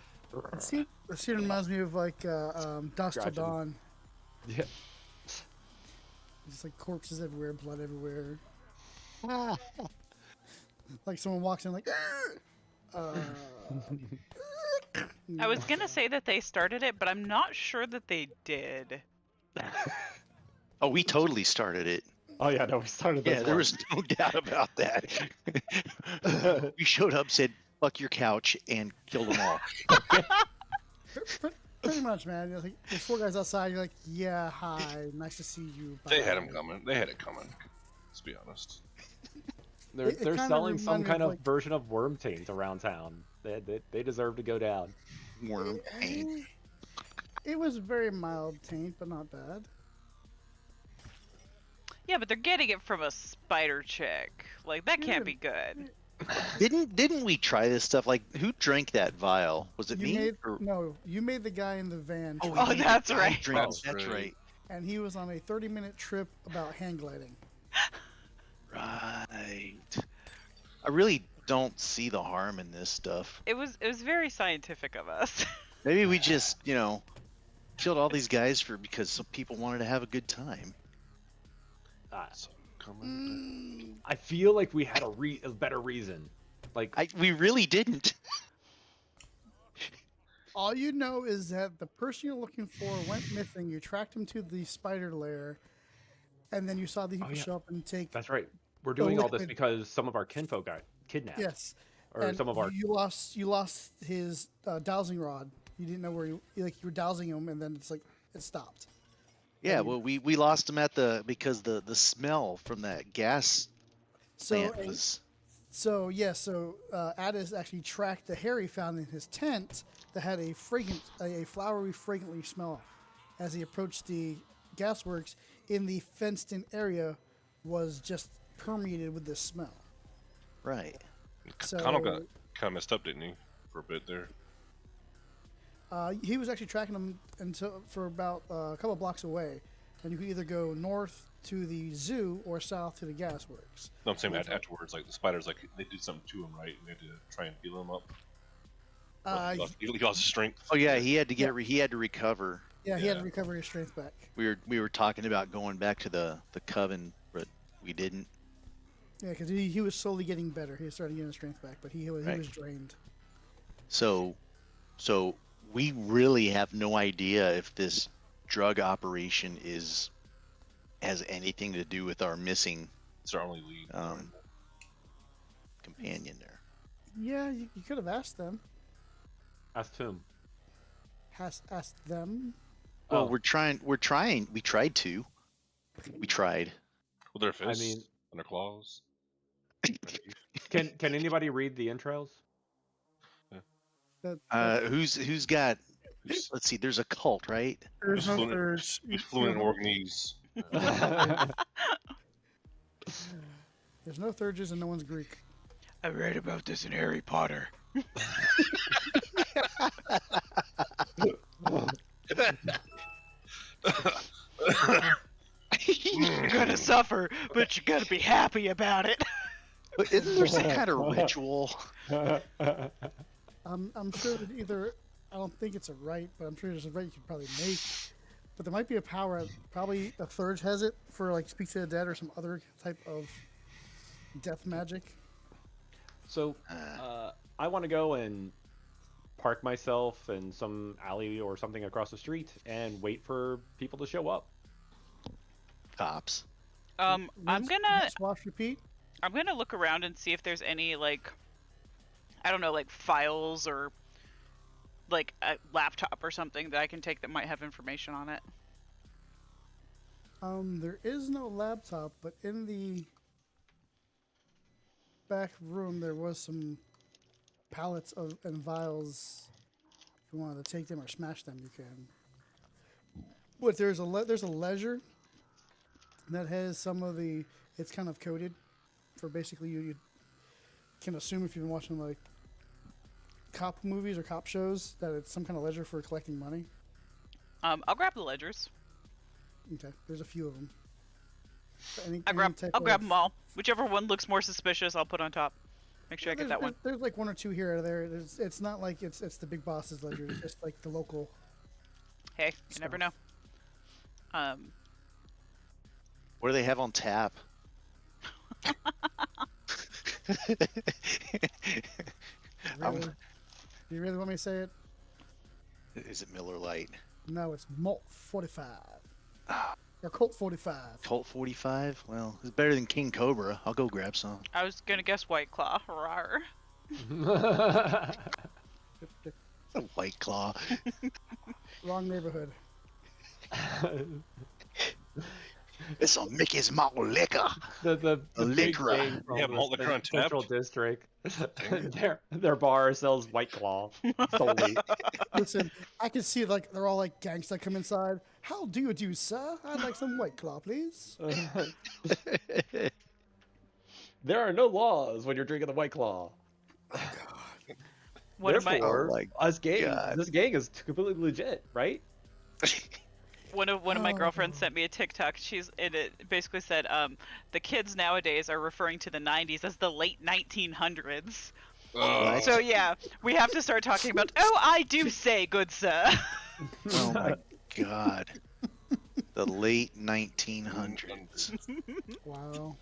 The scene reminds me of like Dusk Till Scratching. Dawn. Yeah. Just like corpses everywhere, blood everywhere. Like someone walks in like. I was gonna say that they started it, but I'm not sure that they did. Oh, we totally started it. Oh yeah, no, we started this Yeah, there one. was no doubt about that. We showed up, said, "Fuck your couch," and killed them all. Pretty much, man. You're like, there's 4 guys outside. You're like, yeah, hi, nice to see you. They had bye." him coming. They had it coming. Let's be honest. They're It kinda selling some reminded me kind of, of like- version of worm taint around town. They deserve to go down. Worm pain. It was very mild taint, but not bad. Yeah, but they're getting it from a spider chick. Like that can't be good. Didn't we try this stuff? Like, who drank that vial? Was it You me? made Or... no, you made the guy in the van, we Oh, made the that's guy right. drink- That's That's right. right. and he was on a 30-minute trip about hang gliding. Right. I really don't see the harm in this stuff. It was very scientific of us. Maybe we just, killed all these guys because some people wanted to have a good time. So, coming. I feel like we had a better reason. Like, We really didn't. All you know is that the person you're looking for went missing. You tracked him to the spider lair, and then you saw the people yeah. show up and take. that's right. We're doing all this liquid- because some of our kinfolk got kidnapped. Yes. Or and some of our. you lost his dowsing rod. You didn't know where you were dowsing him, and then it's like it stopped. Yeah, well, we lost him because the smell from that gas So plant was. So Addis actually tracked the hair he found in his tent that had a flowery, fragrantly smell. As he approached the gasworks in the fenced-in area, was just permeated with this smell. Right. So Connell got kind of messed up, didn't he? For a bit there. he was actually tracking them for about a couple blocks away, and you could either go north to the zoo or south to the gasworks. No, I'm saying afterwards, like the spiders, like they did something to him, right? And they had to try and heal him up. He lost his strength. Oh yeah, he had to he had to recover. Yeah, he had to Yeah. recover his strength back. We were talking about going back to the coven, but we didn't. Yeah, because he was slowly getting better. He was starting to get his strength back, but he was Right. drained. So we really have no idea if this drug operation has anything to do with our missing It's our only lead. companion there. Yeah, you could have asked them. Asked whom? Asked them. Well, Oh. we tried to. We tried. With their fists I mean, and their claws. can anybody read the entrails? Who's got? Who's Let's see. There's a cult, right? There's no fluent- thirds. who's fluent in Organese? There's no Thurges and no one's Greek. I read about this in Harry Potter. You're gonna suffer, but you gotta be happy about it. But isn't there some kind of ritual? I'm sure that either, I don't think it's a right, but I'm sure there's a right you could probably make. But there might be a power, probably a Thurge has it for like speak to the dead or some other type of death magic. So, I want to go and park myself in some alley or something across the street and wait for people to show up. Cops. I'm gonna Wash, repeat. look around and see if there's any like, I don't know, like files or like a laptop or something that I can take that might have information on it. There is no laptop, but in the back room there was some pallets and vials. If you wanted to take them or smash them, you can. But there's a ledger that has some of the. It's kind of coded for basically you can assume if you've been watching like cop movies or cop shows that it's some kind of ledger for collecting money. I'll grab the ledgers. Okay, there's a few of them. I'll grab them all. Whichever one looks more suspicious, I'll put on top. Make sure I get that one. There's like one or two here or there. It's not like it's the big boss's ledger. It's just like the local. Hey, you never know. What do they have on tap? Really? Do you really want me to say it? Is it Miller Lite? No, it's Malt 45. Or Colt 45. Colt 45? Well, it's better than King Cobra. I'll go grab some. I was gonna guess White Claw. Rawr. A White Claw. Wrong neighborhood. It's a Mickey's Malt liquor. The big liquor. thing from Yeah, the malt liquor on Central tap. District. their bar sells White Claw solely. Listen, I can see like they're all like gangsta come inside. How do you do, sir? I'd like some White Claw, please. There are no laws when you're drinking the White Claw. One of my Therefore, Oh my us gang, God. this gang is completely legit, right? one of my Oh. girlfriends sent me a TikTok. It basically said the kids nowadays are referring to the 90s as the late 1900s. What? So yeah, we have to start talking about. Oh, I do say, good sir. Oh my God. The late 1900s. Wow.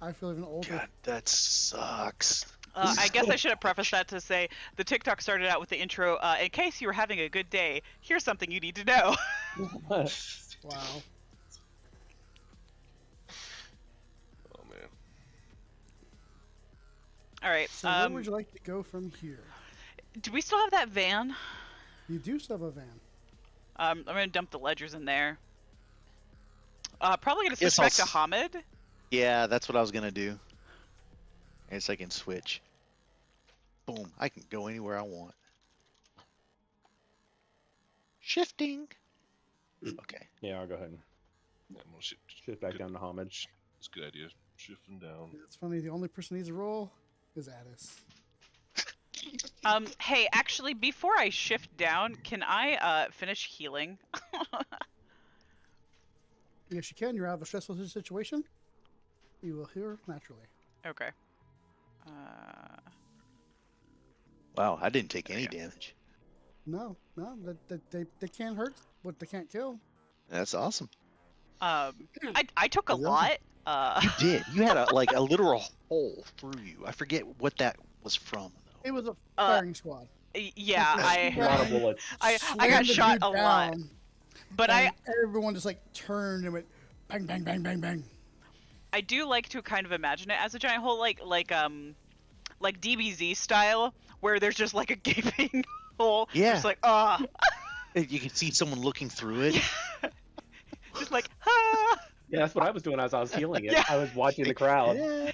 I feel even older. God, that sucks. I guess I should have prefaced that to say the TikTok started out with the intro. In case you were having a good day, here's something you need to know. Wow. Oh man. All right. So where would you like to go from here? Do we still have that van? You do still have a van. I'm gonna dump the ledgers in there. Probably gonna Yes, switch back to I'll Hamid. Yeah, that's what I was gonna do. I guess I can switch. Boom, I can go anywhere I want. Shifting. Okay. Yeah, I'll go ahead and Yeah, well, shit. shift back down to Hamid. It's a good idea. Shifting down. It's funny, the only person who needs a roll is Addis. Hey, actually, before I shift down, can I finish healing? Yes, you can. You're out of a stressful situation. You will heal naturally. Okay. Wow, I didn't take any damage. No, they can't hurt, but they can't kill. That's awesome. I took a lot. You did. You had a literal hole through you. I forget what that was from. It was a firing squad. Yeah, A lot of bullets. I Slammed got the shot dude a lot, down, but and everyone just like turned and went bang, bang, bang, bang, bang. I do like to kind of imagine it as a giant hole, like DBZ style, where there's just like a gaping hole. Yeah. Just like You can see someone looking through it. just like ah. Yeah, that's what I was doing as I was healing it. Yeah. I was watching the crowd. Yeah.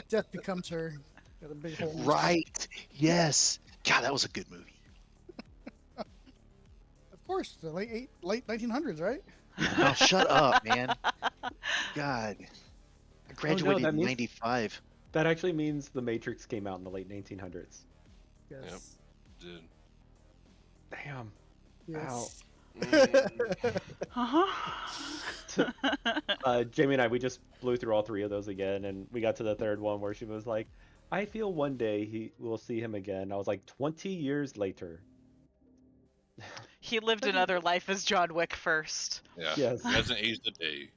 Death becomes her. Got a big hole. in her Right. Yes. God, that was a good movie. stomach. Of course, the late 1900s, right? Now shut up, man. God. I graduated that in means- 95. That actually means The Matrix came out in the late 1900s. Yes. Dude. Damn. Yes. Uh-huh. Jamie and I, we just blew through all three of those again, and we got to the third one where she was like, I feel one day we'll see him again. I was like, 20 years later. He lived another life as John Wick first. Yeah. Yes. Hasn't aged a day.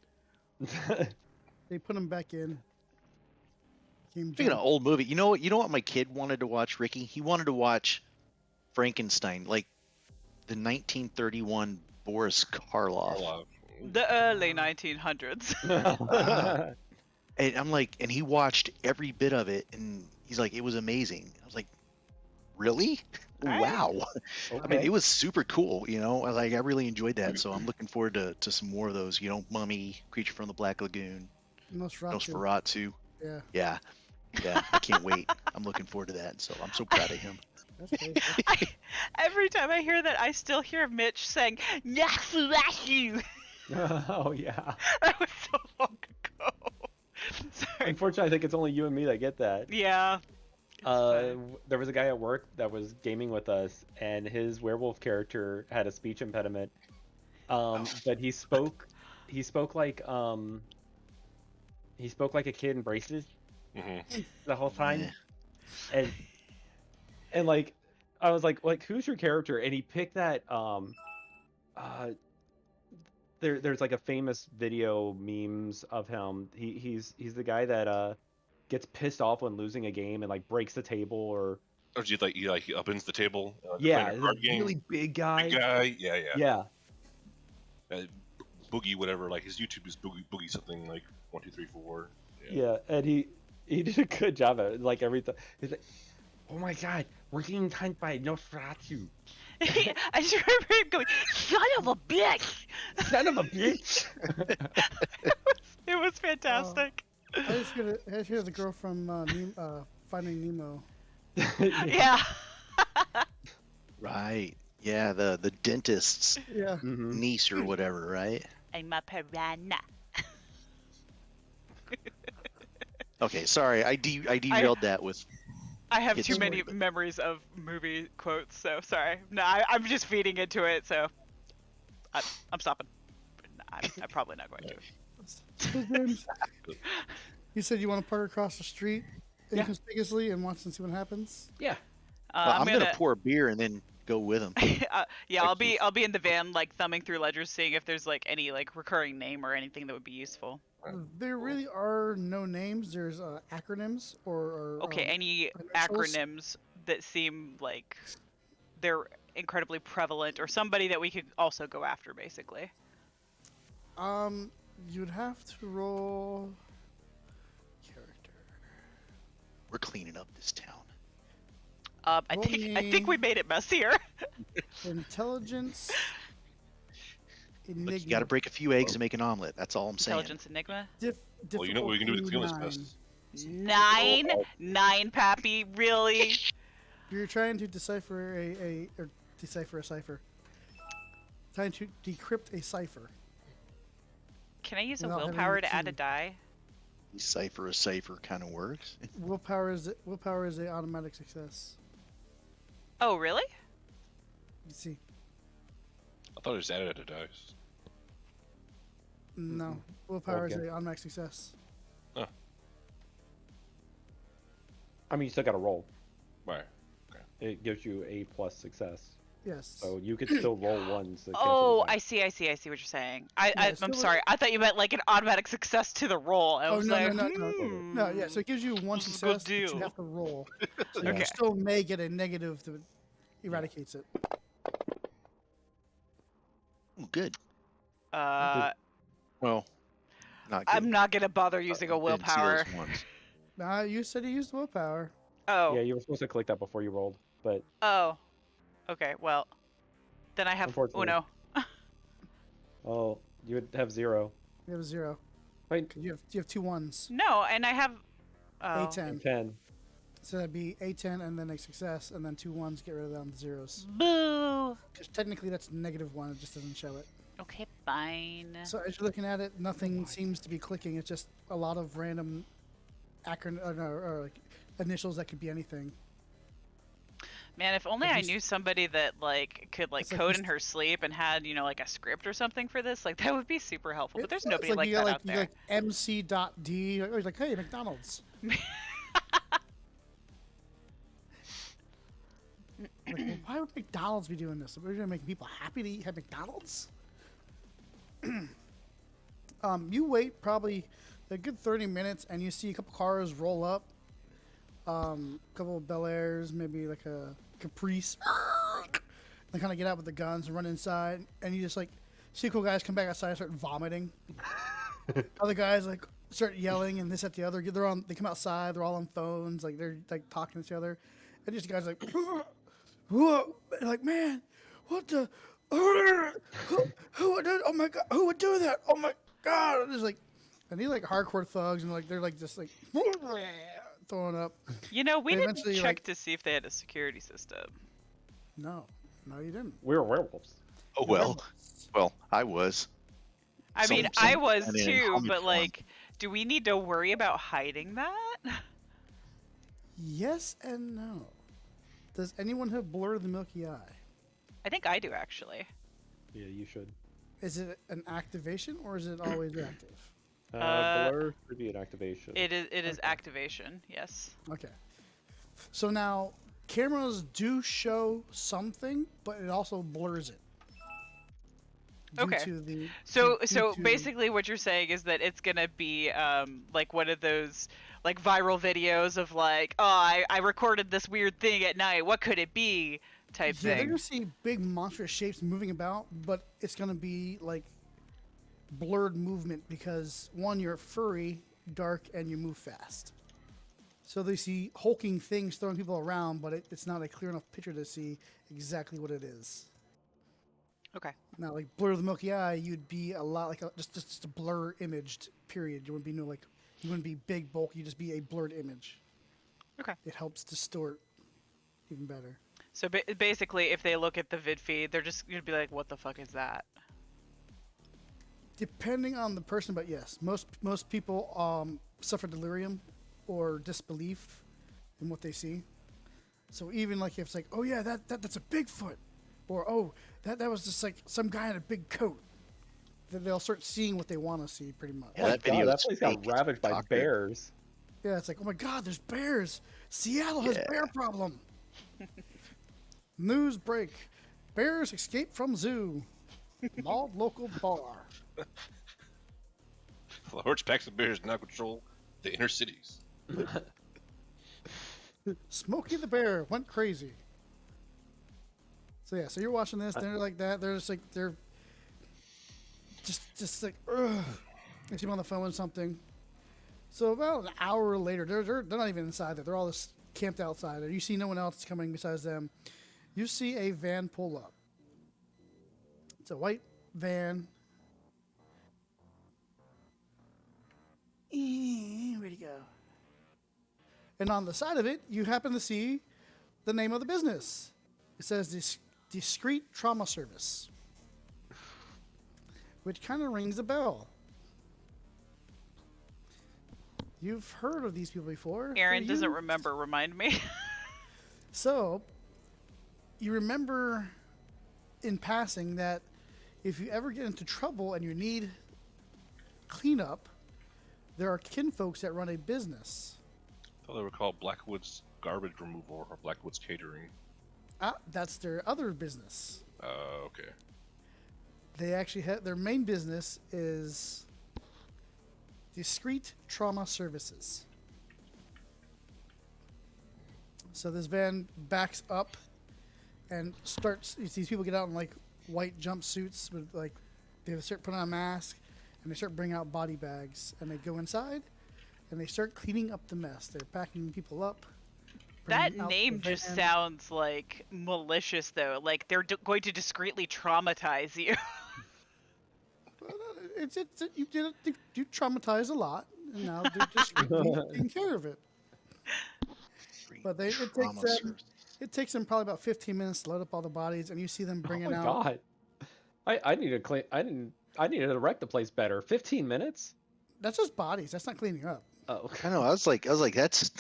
They put him back in. Came Speaking of John. old movie, you know what my kid wanted to watch, Ricky? He wanted to watch Frankenstein, like the 1931 Boris Karloff. Carlisle. The early 1900s. And I'm like, and he watched every bit of it, and he's like, it was amazing. I was like, really? Right. Wow. I mean, Okay. it was super cool, you know. I really enjoyed that. So I'm looking forward to some more of those, you know, Mummy, Creature from the Black Lagoon, Nosferatu. Nosferatu. Yeah. Yeah, I can't wait. I'm looking forward to that. So I'm so proud of him. That's crazy. Every time I hear that, I still hear Mitch saying, Nosferatu. Oh, yeah. That was so long ago. Sorry. Unfortunately, I think it's only you and me that get that. Yeah. It's fine. There was a guy at work that was gaming with us, and his werewolf character had a speech impediment. But he spoke like a kid in braces Mm-hmm. the whole time. Yeah. And like I was like who's your character? And he picked that there's like a famous video memes of him. He's the guy that gets pissed off when losing a game and like breaks the table or Or do you like he upends the table? yeah, playing a the card game? really big guy. Big guy. Yeah. Yeah. Boogie, whatever. Like his YouTube is Boogie something like 1, 2, 3, 4. Yeah, and he did a good job at it. Like everything. He's like, oh my god, we're getting hunt by Nosferatu. I just remember him going, son of a bitch! Son of a bitch. It was fantastic. I just hear the girl from Finding Nemo. Yeah. Right. Yeah, the dentist's Yeah. Mhm. niece or whatever, right? I'm a piranha. Okay, sorry, I derailed that with. I have It's too story, many but- memories of movie quotes, so sorry. No, I'm just feeding into it, so I'm stopping. I'm probably not going to. James, you said you want to park across the street Yeah. inconspicuously and watch and see what happens. Yeah. I'm gonna pour a beer and then go with him. Yeah, I'll be in the van like thumbing through ledgers, seeing if there's like any like recurring name or anything that would be useful. There really are no names. There's acronyms or Okay, any initials? acronyms that seem like they're incredibly prevalent, or somebody that we could also go after, basically. You'd have to roll character. We're cleaning up this town. I Roll think we me- made it messier. Intelligence. Enigma. Look, you got to break a few eggs to make an omelet. That's all I'm saying. Intelligence Enigma. Well, you know what we can do with the difficulty feelings 9. test. 9, Pappy, really? You're trying to decipher a cipher. Trying to decrypt a cipher. Can I use a Without having willpower the to add a key. die? Cipher a cipher kind of works. Willpower is a automatic success. Oh, really? You see, I thought I just added a dice. no, willpower is Okay. a automatic success. I mean, you still got to roll. Right. It gives you a plus success, Yes. so you could still roll ones. that Oh, cancel I see what you're saying. Yeah, I'm still- sorry. I thought you meant like an automatic success to the roll. I Oh was no, like, no, no. hmm. No, yeah. So it gives you one This is a good success, but you deal. have to roll. So you Okay. still may get a negative that eradicates it. Ooh, good. Well, Not good. I'm not gonna bother using a Didn't see those willpower. ones. Nah, you said you used willpower. Oh, Yeah, you were supposed to click that before you rolled, but oh. Okay, well, then I have Unfortunately. Uno. oh, You would have 0. You have a 0. Wait, 'Cause you have 2 1s. No, and I have. Oh. A10. 10. So that'd be A10 and then a success, and then 2 1s, get rid of them, 0s. Boo. Because technically that's -1, it just doesn't show it. Okay, fine. So as you're looking at it, nothing seems to be clicking. It's just a lot of random or like initials that could be anything. Man, if only Have I you knew somebody that like could like It's like code this- in her sleep and had, you know, like a script or something for this, like that would be super helpful. But there's It's nobody like you that got, out you there. got, like MC.D. Or like, hey, McDonald's. Like, well, why would McDonald's be doing this? We're gonna make people happy to have McDonald's. You wait probably a good 30 minutes, and you see a couple cars roll up. A couple of Bel Airs, maybe like a Caprice. They kind of get out with the guns and run inside, and you just like see cool guys come back outside and start vomiting. Other guys like start yelling and this at the other. They come outside. They're all on phones, like they're like talking to each other, and just guys like, whoa, like man, what the, who would do? Oh my god, who would do that? Oh my god, and it's like, and these like hardcore thugs and like they're like just like throwing up. You know, we They didn't eventually, check like- to see if they had a security system. No, you didn't. We're werewolves. Oh well. Well, I was. I Some- mean, I some- was I mean, too, comic but form. like, do we need to worry about hiding that? Yes and no. Does anyone have Blur of the Milky Eye? I think I do actually. Yeah, you should. Is it an activation or is it always active? Blur should be an activation. It is Okay. activation, yes. Okay. So now cameras do show something, but it also blurs it. Due Okay. to the- So due so to- basically what you're saying is that it's gonna be like one of those like viral videos of like, oh, I recorded this weird thing at night, what could it be type yeah, they're thing. gonna see big monstrous shapes moving about, but it's gonna be like blurred movement because one, you're furry, dark, and you move fast. So they see hulking things throwing people around, but it's not a clear enough picture to see exactly what it is. Okay. Now, like Blur of the Milky Eye, you'd be a lot like just a blur imaged. Period. You wouldn't be you wouldn't be big bulk. You'd just be a blurred image. Okay. It helps distort even better. So basically, if they look at the vid feed, they're just gonna be like, "What the fuck is that?" Depending on the person, but yes, most people suffer delirium or disbelief in what they see. So even like if it's like, oh yeah, that's a Bigfoot, or oh that was just like some guy in a big coat, then they'll start seeing what they want to see pretty much. Yeah, that God, video that is place fake. got ravaged by Talker. bears. Yeah, it's like, oh my god, there's bears. Seattle has Yeah. bear problem. News break. Bears escape from zoo. Mauled local bar. Large packs of bears now control the inner cities. Smokey the Bear went crazy. So yeah, so you're watching this, they're like that, they're just like, ugh. They see them on the phone with something. So about an hour later, they're not even inside there. They're all just camped outside there. You see no one else coming besides them. You see a van pull up. It's a white van. Where'd he go? And on the side of it, you happen to see the name of the business. It says Discreet Trauma Service, which kind of rings a bell. You've heard of these people before. Aaron They're doesn't huge. remember. Remind me. So, you remember in passing that if you ever get into trouble and you need cleanup, there are kinfolks that run a business. I thought they were called Blackwood's Garbage Removal or Blackwood's Catering. That's their other business. Okay. They actually have their main business is Discreet Trauma Services. So this van backs up and starts. These people get out in like white jumpsuits with like they start putting on a mask and they start bringing out body bags and they go inside and they start cleaning up the mess. They're packing people up. That bringing out the name just van. sounds like malicious, though. Like they're going to discreetly traumatize you. Well, you did it. You traumatized a lot, and now they're just taking care of it. Free But it takes trauma them. service. It takes them probably about 15 minutes to load up all the bodies, and you see them Oh bringing my out. god. I need to clean. I needed to wreck the place better. 15 minutes? That's just bodies. That's not cleaning up. Oh. I know. I was like, that's.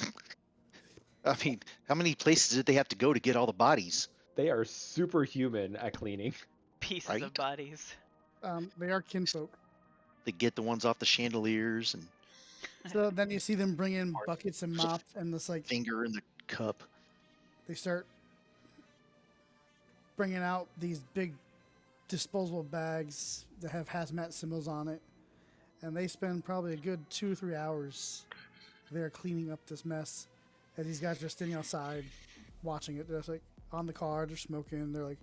I mean, how many places did they have to go to get all the bodies? They are superhuman at cleaning. Pieces Right? of bodies. They are kinfolk. They get the ones off the chandeliers and So then you see them bring in buckets and mops, and this like finger in the cup. they start bringing out these big disposable bags that have hazmat symbols on it, and they spend probably a good 2 or 3 hours there cleaning up this mess. And these guys are standing outside watching it. They're just like on the car, they're smoking, they're like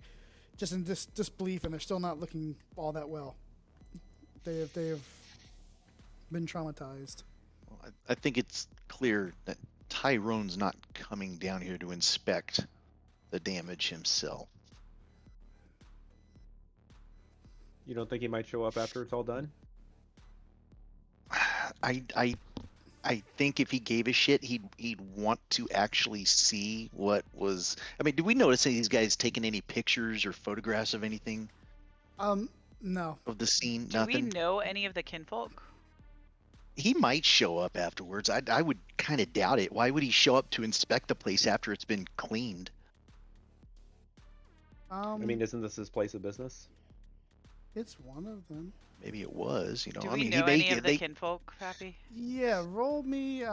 just in disbelief, and they're still not looking all that well. They have been traumatized. Well, I think it's clear that Tyrone's not coming down here to inspect the damage himself. You don't think he might show up after it's all done? I think if he gave a shit, he'd want to actually see what was. I mean, did we notice any of these guys taking any pictures or photographs of anything No. of the scene? Do we Nothing. know any of the kinfolk? He might show up afterwards. I would kind of doubt it. Why would he show up to inspect the place after it's been cleaned? I mean, isn't this his place of business? It's one of them. Maybe it was. You know, Do I we mean, know he any of the they, kinfolk, Pappy? Yeah, roll me.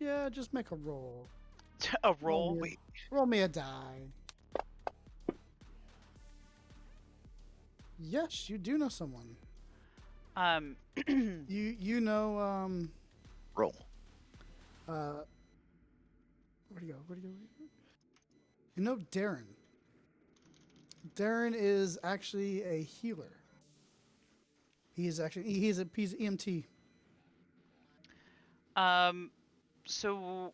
Yeah, just make a roll. A roll? me a- Wait. Roll me a die. Yes, you do know someone. Um, You know roll. where'd he go? Where'd he go? You know Darren. Darren is actually a healer. He's EMT. so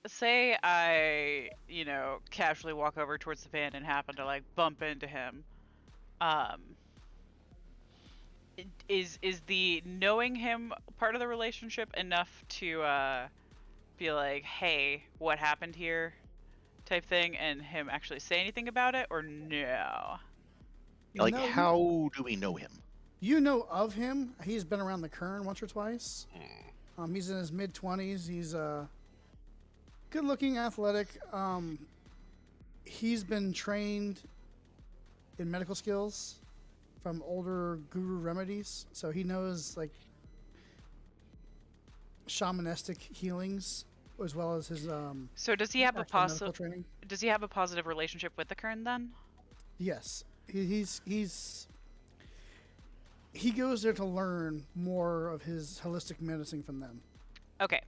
say I, casually walk over towards the van and happen to like bump into him. Is the knowing him part of the relationship enough to be like, hey, what happened here, type thing, and him actually say anything about it, or no? Like, No, how do we know him? you know of him. He's been around the Kern once or twice. He's in his mid-20s. He's good-looking, athletic. He's been trained in medical skills from older guru remedies, so he knows like shamanistic healings as well as his So does he have a actual medical training. does he have a positive relationship with the Kern then? Yes, he goes there to learn more of his holistic medicine from them. Okay.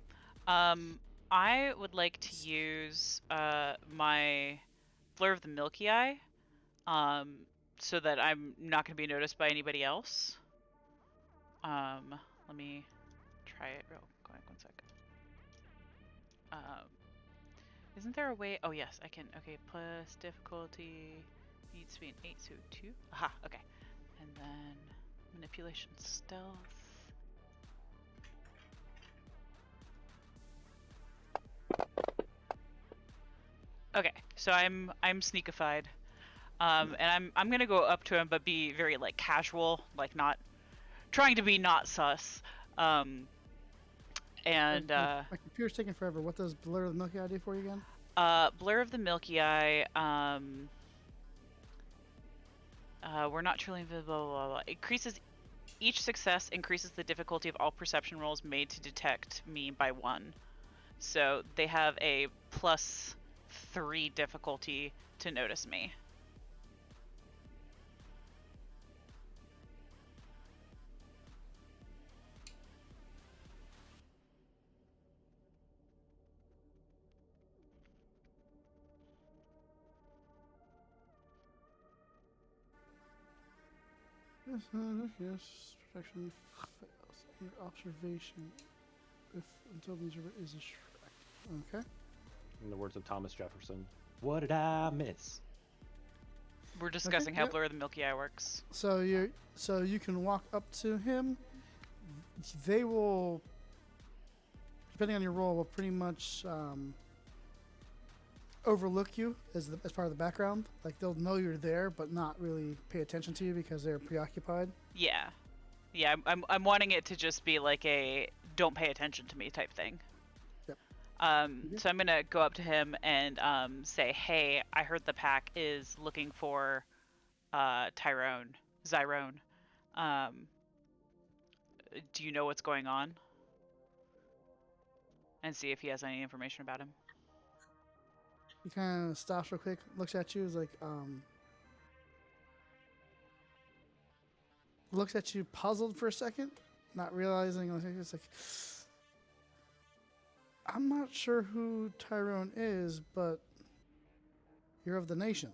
I would like to use my Blur of the Milky Eye, so that I'm not going to be noticed by anybody else. Let me try it real quick. One sec. Isn't there a way? Oh yes, I can. Okay, plus difficulty needs to be an 8, so 2. Aha. Okay, and then manipulation stealth. Okay, so I'm sneakified, and I'm gonna go up to him, but be very like casual, like not trying to be not sus, and My computer's taking forever. What does Blur of the Milky Eye do for you again? Blur of the Milky Eye, we're not truly invisible, blah, blah, blah. Increases each success increases the difficulty of all perception rolls made to detect me by 1. So they have a +3 difficulty to notice me. Yes, protection fails. Your observation if until the observer is distracted. Okay. In the words of Thomas Jefferson, What did I miss? We're discussing how yep. Blur of the Milky Eye works. So you can walk up to him. They will, depending on your role, will pretty much overlook you as part of the background. Like they'll know you're there, but not really pay attention to you because they're preoccupied. Yeah. Yeah, I'm wanting it to just be like a don't pay attention to me type thing. Yep. So I'm gonna go up to him and say, hey, I heard the pack is looking for Zyrone. Do you know what's going on? And see if he has any information about him. He kind of stops real quick, looks at you, is like, looks at you puzzled for a second, not realizing. It's like, I'm not sure who Tyrone is, but you're of the nation.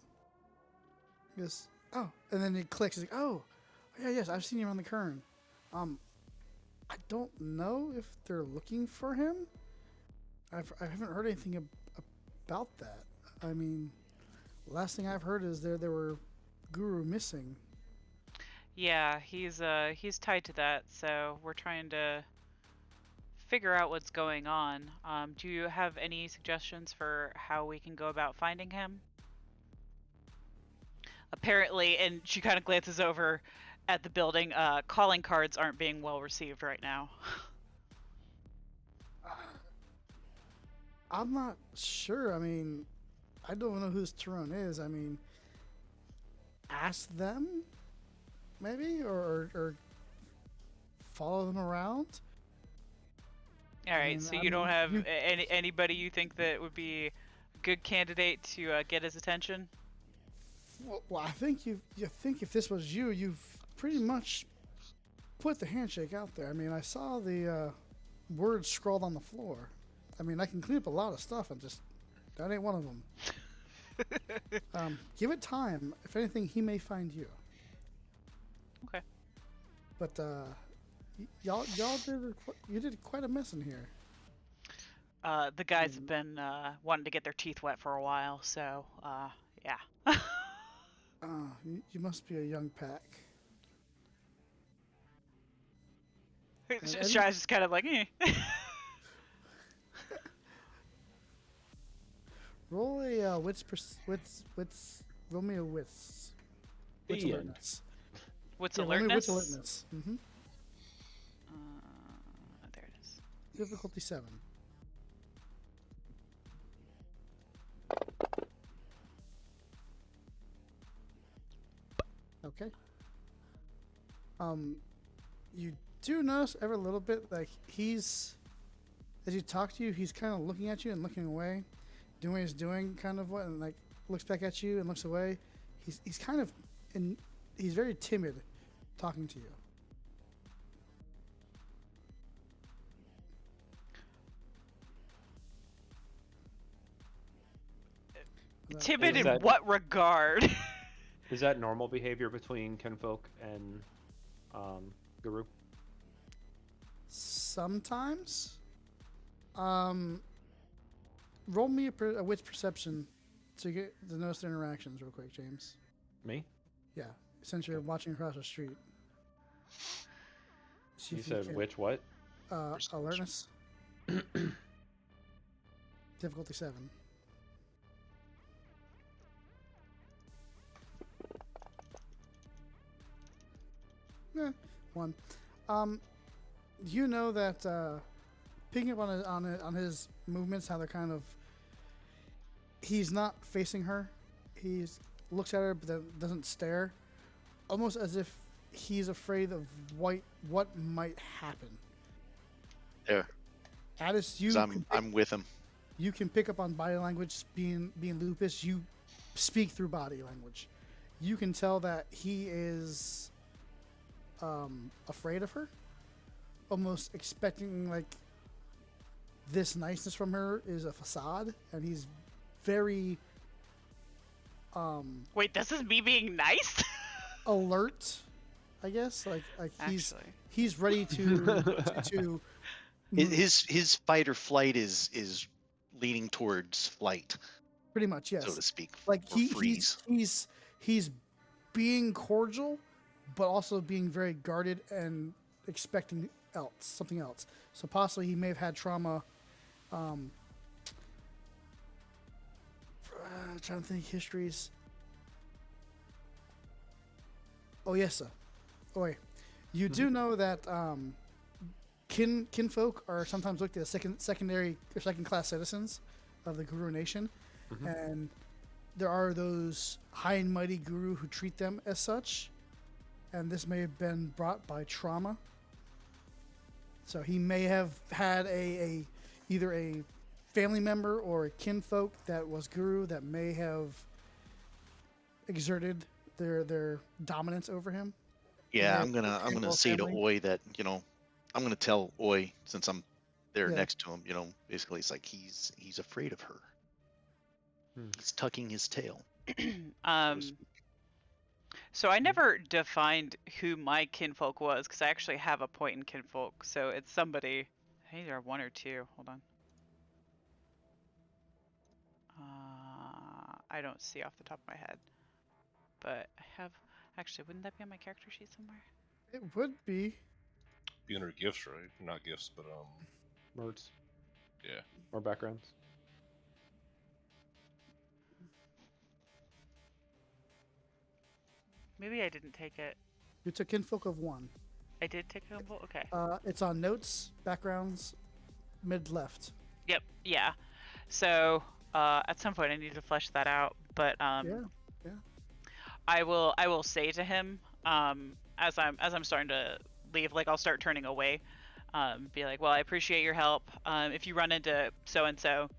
He goes, oh, and then he clicks. He's like, oh, yeah, yes, I've seen you on the Kern. I don't know if they're looking for him. I haven't heard anything about that. I mean, last thing I've heard is there were Guru missing. Yeah, he's tied to that, so we're trying to figure out what's going on. Do you have any suggestions for how we can go about finding him? Apparently, and she kind of glances over at the building, calling cards aren't being well received right now. I'm not sure. I mean, I don't know who this Tyrone is. I mean, ask them, maybe, or follow them around. All right, so you don't have anybody you think that would be a good candidate to get his attention? Well, I think you think if this was you, you've pretty much put the handshake out there. I mean, I saw the words scrawled on the floor. I mean, I can clean up a lot of stuff, and just that ain't one of them. Give it time. If anything, he may find you. Okay. But y'all did quite a mess in here. The guys have been wanting to get their teeth wet for a while, so yeah. You must be a young pack. Shai's just kind of like, eh. Roll a roll me a wits. Wits The alertness. What's Yeah, roll me alertness? wits alertness. Mm-hmm. There it is. Difficulty 7. Okay. You do notice every little bit, like he's, as you talk to you, he's kind of looking at you and looking away, doing what he's doing, kind of what, and like looks back at you and looks away. He's kind of, he's very timid, talking to you. Timid Is in that- what regard? Is that normal behavior between kinfolk and Guru? Sometimes. Roll me a wits perception to get to notice their interactions real quick, James. Me? Yeah, since you're watching across the street. See You if said can- which what? alertness. Difficulty 7. Yeah, 1. You know that picking up on his movements, how they're kind of, he's not facing her. He looks at her but then doesn't stare, almost as if he's afraid of what might happen. There. Addis, you 'Cause I'm with him. you can pick up on body language. Being lupus, you speak through body language. You can tell that he is afraid of her, almost expecting like this niceness from her is a facade, and he's very Wait, this is me being nice? alert, I guess. Like Actually. he's ready to His fight or flight is leaning towards flight. Pretty much, yes. so to speak, Like or freeze. he's being cordial, but also being very guarded and expecting something else. So possibly he may have had trauma. Trying to think histories. Oh yes, sir. Oh wait. You do know that kinfolk are sometimes looked at as secondary or second class citizens of the Guru Nation, and there are those high and mighty Guru who treat them as such, and this may have been brought by trauma. So he may have had either a family member or a kinfolk that was Guru that may have exerted their dominance over him. Yeah, Yeah, I'm gonna Campbell say to family. Oi that I'm gonna tell Oi, since I'm there Yeah. next to him. Basically it's like he's afraid of her. He's tucking his tail. So to speak. So I never defined who my kinfolk was because I actually have a point in kinfolk. So it's somebody. I think there are one or two. Hold on. I don't see off the top of my head, but I have. Actually, wouldn't that be on my character sheet somewhere? It would be. Be under gifts, right? Not gifts, but Merts yeah. or backgrounds. Maybe I didn't take it. You took kinfolk of one. I did take a kinfolk. Okay. It's on notes, backgrounds, mid left. Yep. Yeah. So at some point I need to flesh that out, but Yeah. I will say to him as I'm starting to leave, like I'll start turning away, be like, well, I appreciate your help. If you run into so and so,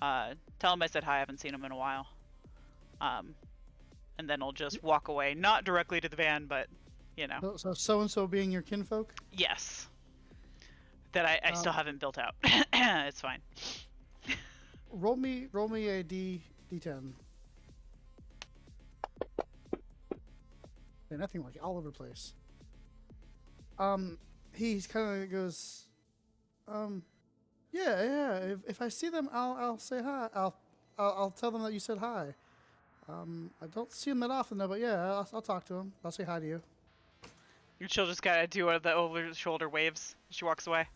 tell him I said hi. I haven't seen him in a while. And then I'll just walk away, not directly to the van, but So and so being your kinfolk. yes, that I still haven't built out. It's fine. Roll me a D10. Yeah, nothing like all over the place. He kind of goes, yeah. If I see them, I'll say hi. I'll tell them that you said hi. I don't see them that often though, but yeah, I'll talk to them. I'll say hi to you. And she'll just kind of do one of the over the shoulder waves. She walks away.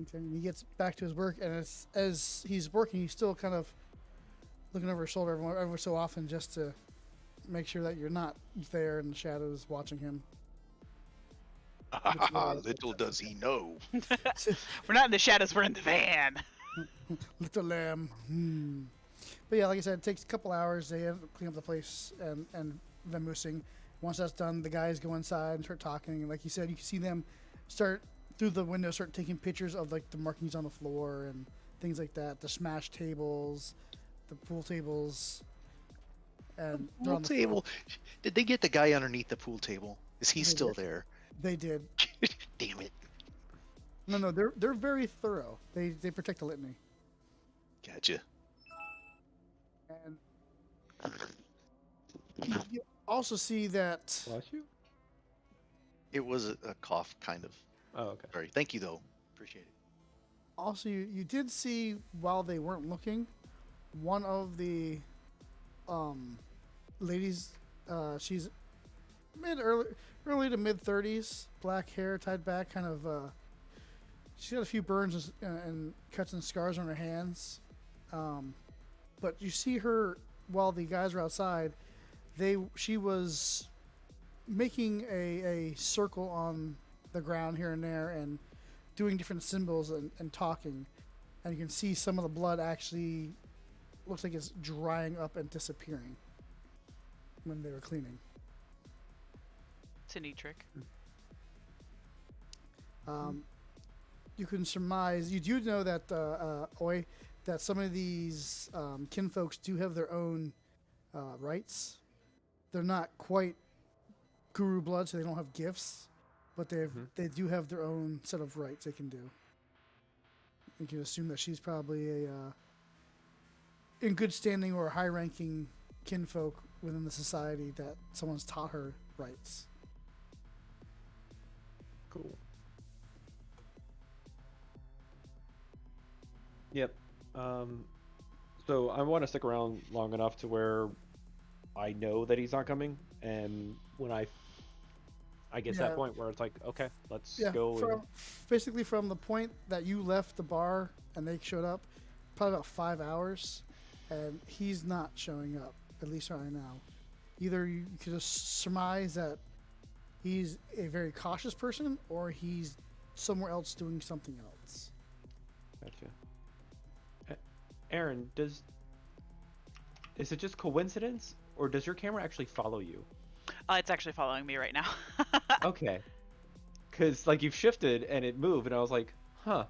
Okay, and he gets back to his work, and as he's working, he's still kind of looking over his shoulder every so often just to make sure that you're not there in the shadows watching him. Little does he know. We're not in the shadows. We're in the van. Little lamb. But yeah, like I said, it takes a couple hours. They end up cleaning up the place and vamoosing. Once that's done, the guys go inside and start talking. And like you said, you can see them start through the window, start taking pictures of like the markings on the floor and things like that. The smash tables, the pool tables, and they're Pool on the floor. table. Did they get the guy underneath the pool table? Is he They still did. there? They did. Damn it. No, they're very thorough. They protect the litany. Gotcha. And you also see that. Bless you. It was a cough, kind of. Oh, okay. Sorry. Thank you, though. Appreciate it. Also, you did see while they weren't looking, one of the ladies. She's early to mid 30s, black hair tied back, kind of. She's got a few burns and cuts and scars on her hands. But you see her while the guys are outside. She was making a circle on the ground here and there and doing different symbols and talking. And you can see some of the blood actually looks like it's drying up and disappearing when they were cleaning. It's a neat trick. You can surmise. You do know that that some of these kinfolks do have their own rights. They're not quite guru blood, so they don't have gifts, but they do have their own set of rights they can do. You can assume that she's probably in good standing or a high-ranking kinfolk within the society that someone's taught her rights. Cool. Yep. So I want to stick around long enough to where I know that he's not coming, and when I get to that Yeah. point where it's like, okay, let's Yeah, go. And basically from the point that you left the bar and they showed up, probably about 5 hours, and he's not showing up, at least right now. Either you could just surmise that he's a very cautious person, or he's somewhere else doing something else. gotcha. Aaron, is it just coincidence, or does your camera actually follow you? It's actually following me right now. Okay, because like you've shifted and it moved, and I was like, huh.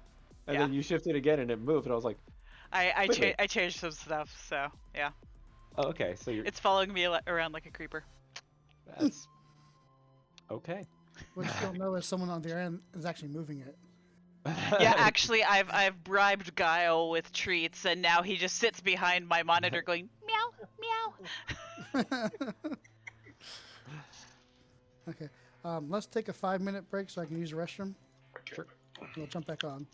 And Yeah. then you shifted again and it moved, and I was like, wait a minute. I changed some stuff, so yeah. Oh, okay, so you're It's following me around like a creeper. that's okay. What you don't know is someone on the other end is actually moving it. Yeah, actually, I've bribed Guile with treats, and now he just sits behind my monitor going meow meow. Okay, let's take a 5-minute break so I can use the restroom. Sure. We'll jump back on.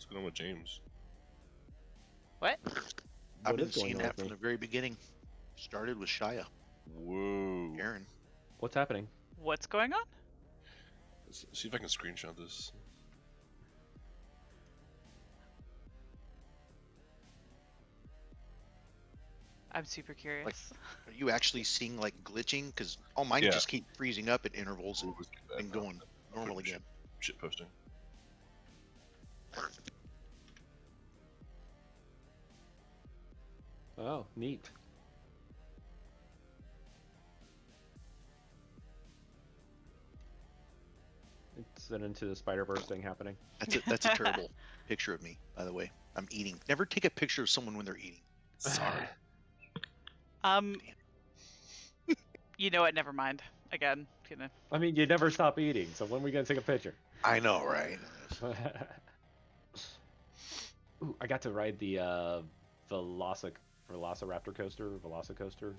going on with James? What? I've What been is going seeing on that with from me? the very beginning. Started with Shia, Whoa. Aaron. What's happening? What's going on? Let's see if I can screenshot this. I'm super curious. Are you actually seeing like glitching? Because all mine Yeah. just keep freezing up at intervals We'll just do that and now. going I'll normal put again. Shit posting. Oh, neat. It's an Into the Spider-Verse thing happening. That's a terrible picture of me, by the way. I'm eating. Never take a picture of someone when they're eating. Sorry. You know what? Never mind. Again, gonna. I mean, you never stop eating, so when are we gonna take a picture? I know, right? Ooh, I got to ride the Velociraptor coaster, Velocicoaster.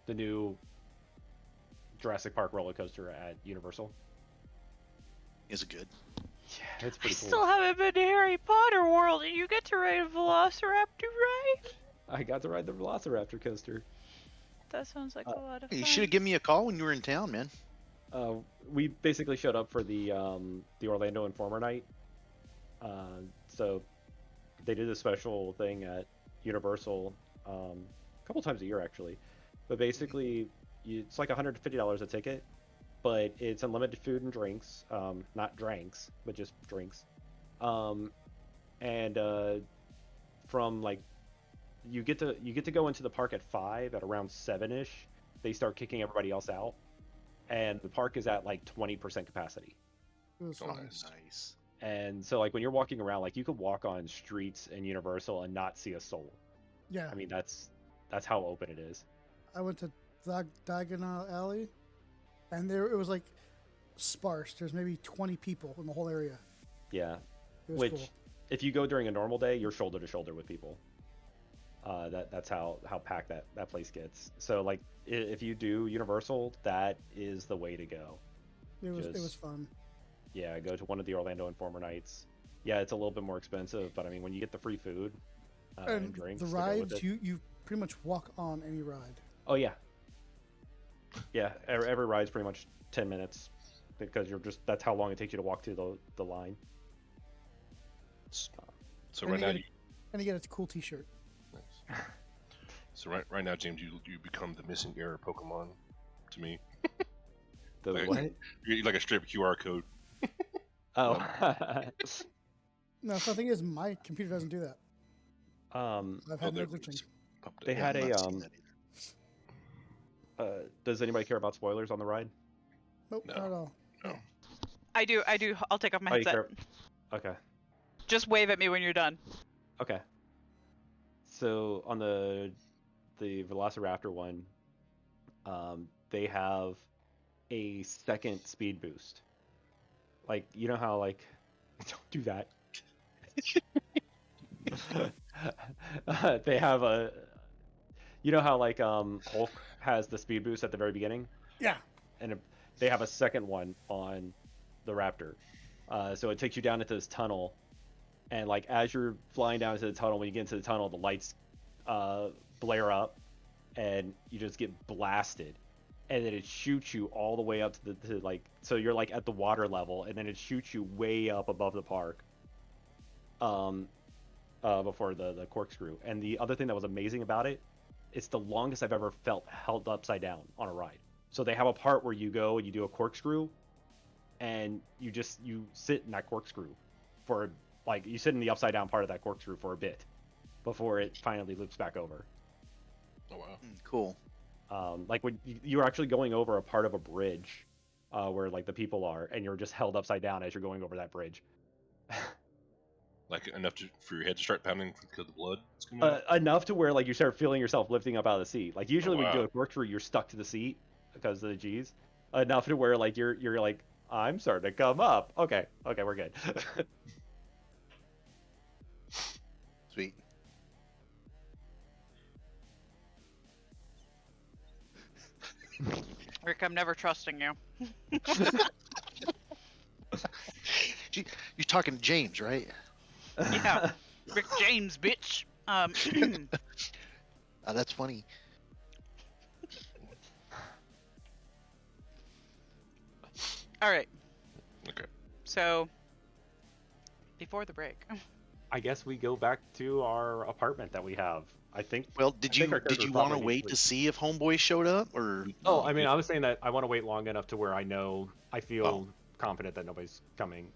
The new Jurassic Park roller coaster at Universal. Is it good? Yeah, it's I pretty cool. still haven't been to Harry Potter World, and you get to ride a Velociraptor ride? I got to ride the Velociraptor coaster. That sounds like a lot of Hey, fun. you should have given me a call when you were in town, man. We basically showed up for the Orlando Informer night. So they did a special thing at Universal a couple times a year actually. But basically, it's like $150 a ticket, but it's unlimited food and drinks. Not drinks, but just drinks. And from like you get to go into the park at 5. At around 7ish, they start kicking everybody else out, and the park is at like 20% capacity. It was Oh, fun. nice. Nice. And so like when you're walking around, like you could walk on streets in Universal and not see a soul. Yeah, I mean, that's how open it is. I went to Diagonal Alley, and there it was like sparse. There's maybe 20 people in the whole area. Yeah. It was Which, cool. if you go during a normal day, you're shoulder to shoulder with people. That's how packed that place gets. So like if you do Universal, that is the way to go. It was just- fun. Yeah, go to one of the Orlando Informer nights. Yeah, it's a little bit more expensive, but I mean when you get the free food and drinks, the to go with rides, it- you pretty much walk on any ride. Oh yeah. Yeah, every ride's pretty much 10 minutes because that's how long it takes you to walk to the line. So And right you now, get and you get a cool T-shirt. nice. So right now, James, you become the missing error Pokemon to me. The Like- what? You're like a straight QR code. Oh. No, so the thing is, my computer doesn't do that. um I've had no there it glitching. is. Popped up. They had I'm a not seeing that either. does anybody care about spoilers on the ride? Nope, No. not at all. I do. I'll take off my Oh, you headset. care? Okay. Just wave at me when you're done. Okay. So on the Velociraptor one, they have a second speed boost. Like you know how like don't do that. They have a you know how like Hulk has the speed boost at the very beginning, Yeah, and they have a second one on the Raptor. So it takes you down into this tunnel, and like as you're flying down into the tunnel, when you get into the tunnel, the lights blare up, and you just get blasted, and then it shoots you all the way up to like so you're like at the water level, and then it shoots you way up above the park. Before the corkscrew. And the other thing that was amazing about it, it's the longest I've ever felt held upside down on a ride. So they have a part where you go and you do a corkscrew, and you sit in that corkscrew for like you sit in the upside down part of that corkscrew for a bit before it finally loops back over. Oh wow. Cool. Like when you're actually going over a part of a bridge where like the people are, and you're just held upside down as you're going over that bridge. Like enough for your head to start pounding because the blood is coming out. Enough to where like you start feeling yourself lifting up out of the seat. Like usually when you do wow. a corkscrew, you're stuck to the seat because of the G's. Enough to where like you're like I'm starting to come up. Okay, we're good. Sweet. Rick, I'm never trusting you. You're talking to James, right? Yeah. Rick James, bitch. That's funny. All right. Okay. So, before the break. I guess we go back to our apartment that we have. I think. Well, I did think our you characters want to probably wait to see if Homeboy showed up, or Oh, no? I mean, I was saying that I want to wait long enough to where I know I feel confident that nobody's coming.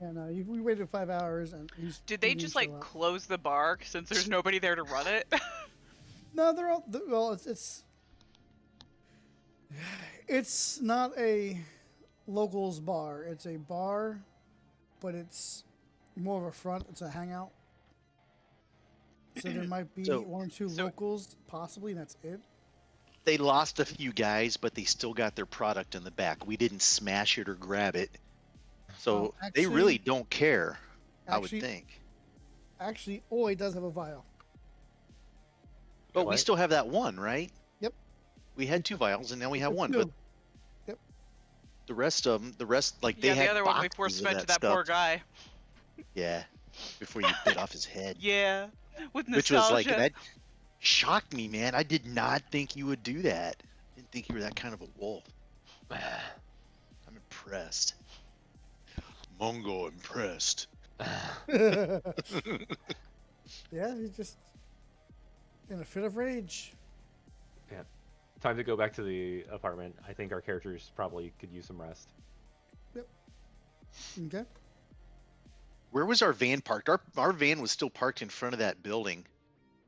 And we waited 5 hours, and Did he they didn't just show like up. close the bar since there's nobody there to run it? No, they're all. Well, it's not a locals bar. It's a bar, but it's more of a front. It's a hangout. So there might be So- one or two so- locals, possibly, and that's it. They lost a few guys, but they still got their product in the back. We didn't smash it or grab it, so they really Actually- don't care. I would Actually, think. actually, Oi does have a vial. But we What? still have that one, right? Yep. We had 2 vials, and now we have one. Two. But the rest of them, like they yeah, had the other one we boxes force of fed to that stuff. poor guy. Yeah, before you bit off his head. Yeah, with Which nostalgia. was like that shocked me, man. I did not think you would do that. Didn't think you were that kind of a wolf. I'm impressed. Mongo impressed. Yeah, he's just in a fit of rage. Time to go back to the apartment. I think our characters probably could use some rest. Okay. Where was our van parked? Our van was still parked in front of that building.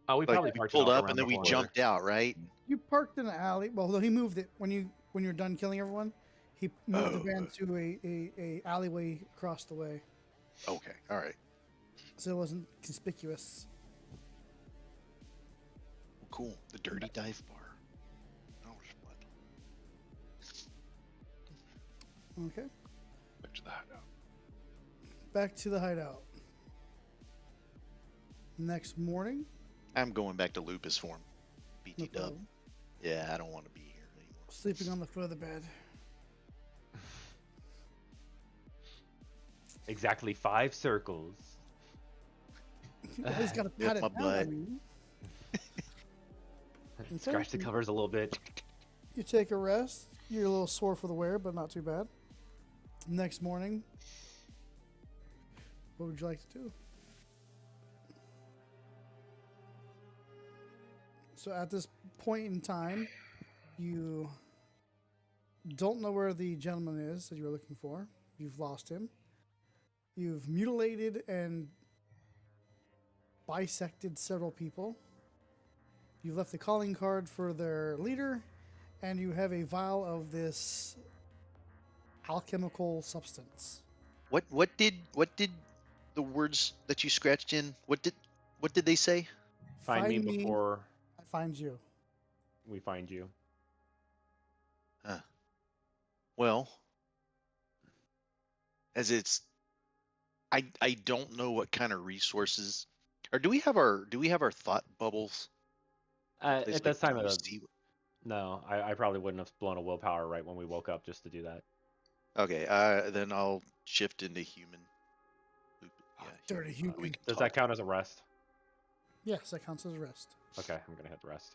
Oh, we Like probably we parked it pulled off up around and then the we corner. jumped out, right? You parked in an alley. Well, no, he moved it when you're done killing everyone. He moved the van to a alleyway across the way, Okay, all right. so it wasn't conspicuous. Cool. The dirty dive bar. Oh, what? Okay. Back to the hideout. Back to the hideout. Next morning. I'm going back to Lupus form. No BT dub. problem. Yeah, I don't want to be here anymore. Sleeping on the foot of the bed. Exactly 5 circles. He's got to pat it my down. butt. Scratch the covers a little bit. You take a rest. You're a little sore for the wear, but not too bad. Next morning. What would you like to do? So at this point in time, you don't know where the gentleman is that you were looking for. You've lost him. You've mutilated and bisected several people. You've left the calling card for their leader, and you have a vial of this alchemical substance. What did the words that you scratched in? What did they say? Find me before I find you. we find you. Well, as it's, I don't know what kind of resources, or do we have our thought bubbles? At It's this like, time can of you the see- no, I probably wouldn't have blown a willpower right when we woke up just to do that. Okay, then I'll shift into human. Yeah, Dirty human. human. We can Does talk. that count as a rest? Yes, that counts as rest. Okay, I'm gonna hit rest.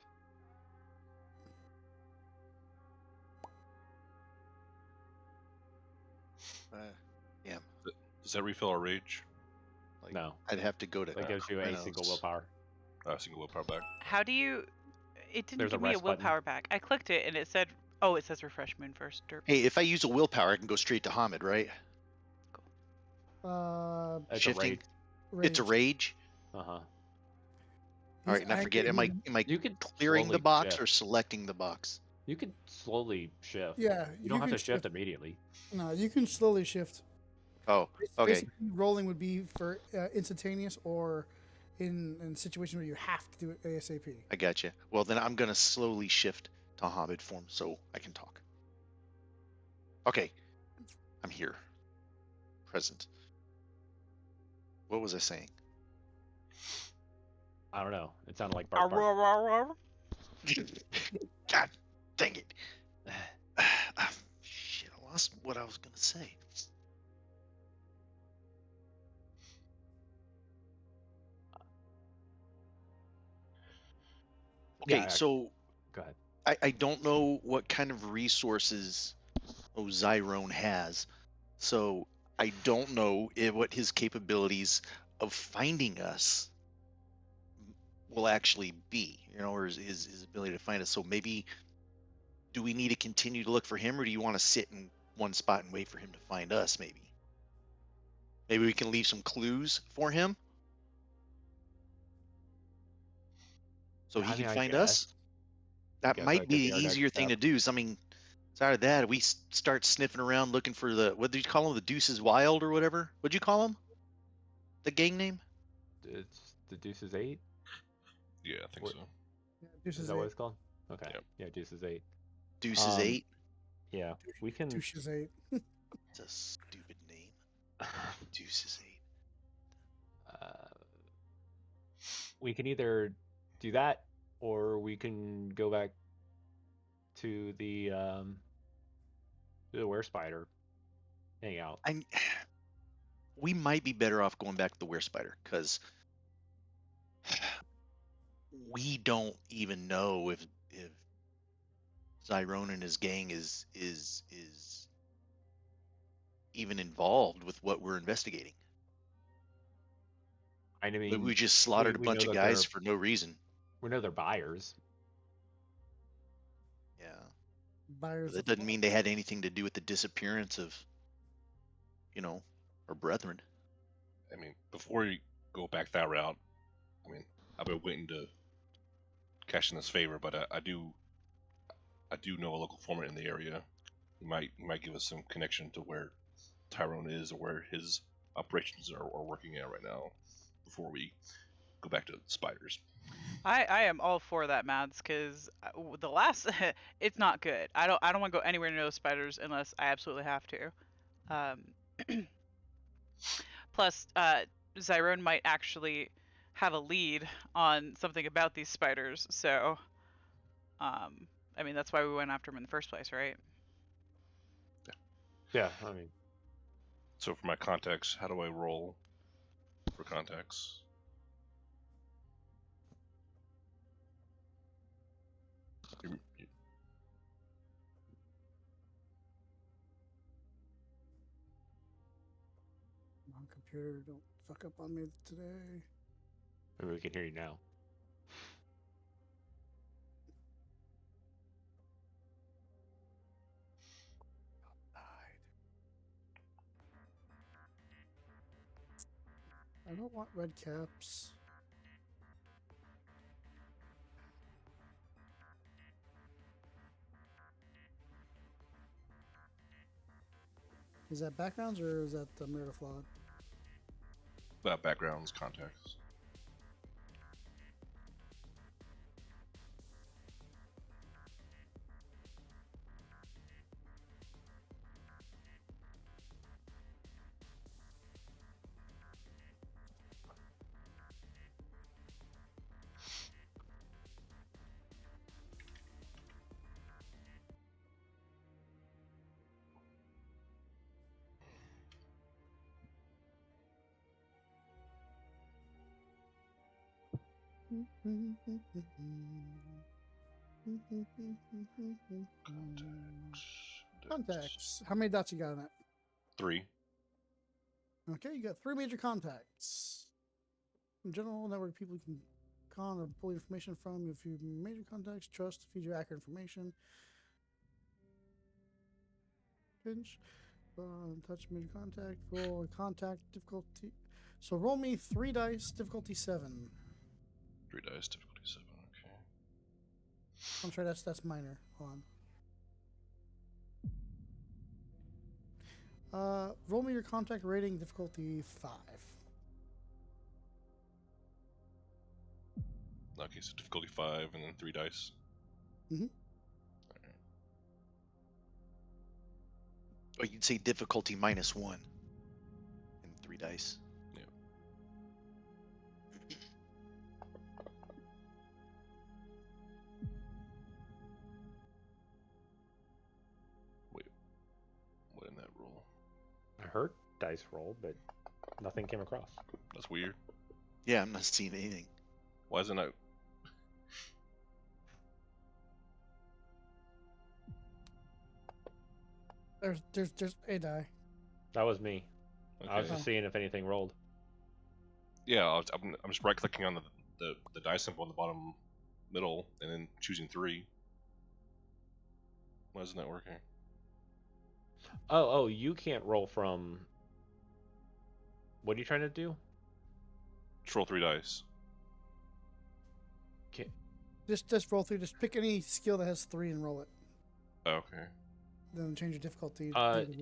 Yeah, Does that refill our rage? like, No, I'd have to go to. that gives you a Chronos. single willpower. Single willpower back. How do you? It didn't There's a give me a rest button. willpower back. I clicked it and it said, "Oh, it says refresh moon first." Derp. Hey, if I use a willpower, I can go straight to Hamid, right? It's Shifting. a rage. It's a rage. Uh huh. All right, and I forget. Am I You could clearing the slowly box shift. or selecting the box? You could slowly shift. Yeah, You don't have can to shift immediately. No, you can slowly shift. Oh, okay. Basically, rolling would be for instantaneous or in situations where you have to do it ASAP. I got you. Well, then I'm gonna slowly shift to Hamid form so I can talk. Okay, I'm here, present. What was I saying? I don't know. It sounded like Ah, bark, bark. roar, roar, roar. God dang it! Shit, I lost what I was gonna say. Okay, Yeah, so go ahead. I don't know what kind of resources Zyrone has, so I don't know what his capabilities of finding us will actually be, or his ability to find us. So maybe, do we need to continue to look for him, or do you want to sit in one spot and wait for him to find us? Maybe we can leave some clues for him so he I mean, can I find guess. us. That guess that might could be be the our next easier thing to step. do. So, I mean, aside of that, we start sniffing around looking for what did you call them? The Deuces Wild or whatever? What'd you call them? The gang name? It's the Deuces 8? Yeah, I think What- so. Yeah, Is Deuces that what eight. it's called? Okay. Yep. Yeah, Deuces 8. Deuces Um, 8? Yeah, we can. Deuces eight. It's a stupid name. Deuces 8. We can either do that, or we can go back to the Were Spider, hang out. We might be better off going back to the Werespider, because we don't even know if Zyrone and his gang is even involved with what we're investigating. I Maybe mean, we just slaughtered a we bunch know of that guys for no reason. we know they're buyers. Yeah. Buyers. That of doesn't what? mean they had anything to do with the disappearance of, our brethren. I mean, before you go back that route, I mean, I've been waiting to cash in this favor, but I do know a local foreman in the area. He might give us some connection to where Tyrone is or where his operations are working at right now before we go back to spiders. I am all for that, Mads, because the last it's not good. I don't want to go anywhere near those spiders unless I absolutely have to. Plus, Zyrone might actually have a lead on something about these spiders. So, I mean, that's why we went after him in the first place, right? Yeah, I mean, So for my contacts, how do I roll for contacts? Come on, computer, don't fuck up on me today. maybe we can hear you now. I don't want red caps. Is that backgrounds or is that the mirror flawed? Backgrounds, contacts. Contacts. How many dots you got on it? 3. Okay, you got 3 major contacts. In general, network people you can con or pull information from. If you major contacts, trust, feed you accurate information. Pinch. Touch major contact. Roll a contact difficulty. So roll me 3 dice, difficulty 7. 3 dice, difficulty 7. Okay. I'm sure that's minor. Hold on. Roll me your contact rating, difficulty 5. Okay, so difficulty 5 and then 3 dice. Or you'd say difficulty -1 and 3 dice. Yeah. Wait, what in that roll? I heard dice roll, but nothing came across. That's weird. Yeah, I'm not seeing anything. Why isn't that? There's a die. That was me. I was Okay. just seeing if anything rolled. Yeah, I'm just right clicking on the die symbol in the bottom middle and then choosing 3. Why isn't that working? Oh, you can't roll from. What are you trying to do? Just roll 3 dice. Can't... Just roll through. Just pick any skill that has 3 and roll it. Oh, okay. Then change your difficulty. You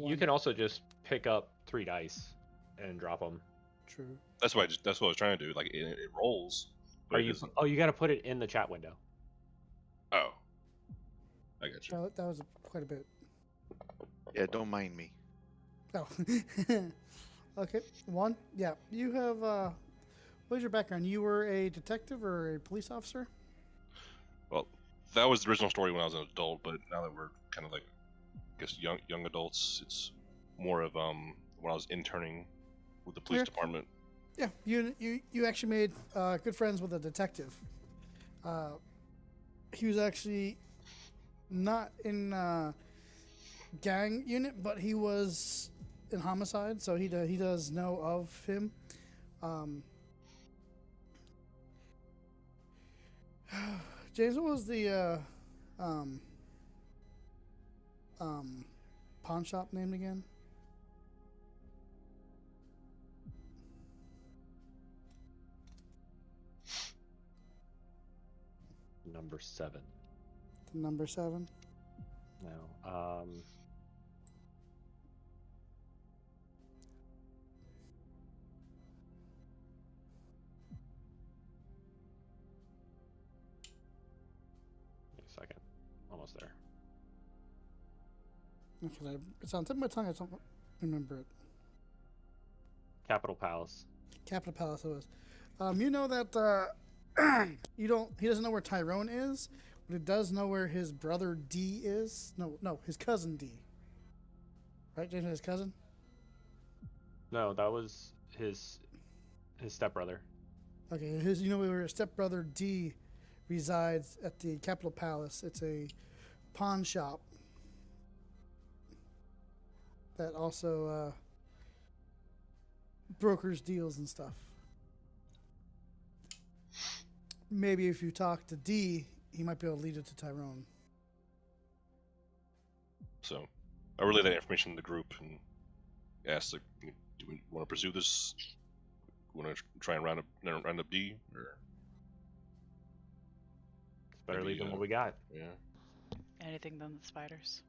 1. can also just pick up 3 dice and drop them. True. That's what I was trying to do. Like it rolls, but Are it you? isn't. Oh, you got to put it in the chat window. Oh, I got you. That was quite a bit. Yeah, don't mind me. Oh. Okay. 1. Yeah. You have. What is your background? You were a detective or a police officer? Well, that was the original story when I was an adult, but now that we're kind of like, I guess young adults, it's more of when I was interning with the police Yeah. department. Yeah. You actually made good friends with a detective. He was actually not in gang unit, but he was in homicide, so he does know of him. James, what was the pawn shop name again? Number 7. Number 7. No. Wait a second. Almost there. Okay, it's on the tip of my tongue. I don't remember it. Capitol Palace. Capitol Palace it was. You know that he doesn't know where Tyrone is, but he does know where his brother D is. No, his cousin D. Right, James, his cousin. No, that was his stepbrother. Okay, you know where his stepbrother D resides at the Capitol Palace. It's a pawn shop that also brokers deals and stuff. Maybe if you talk to D, he might be able to lead it to Tyrone. So I relayed that information to the group and asked, like, do we want to pursue this? Want to try and round up D, or It's better maybe, leave than what we got. yeah. Anything than the spiders.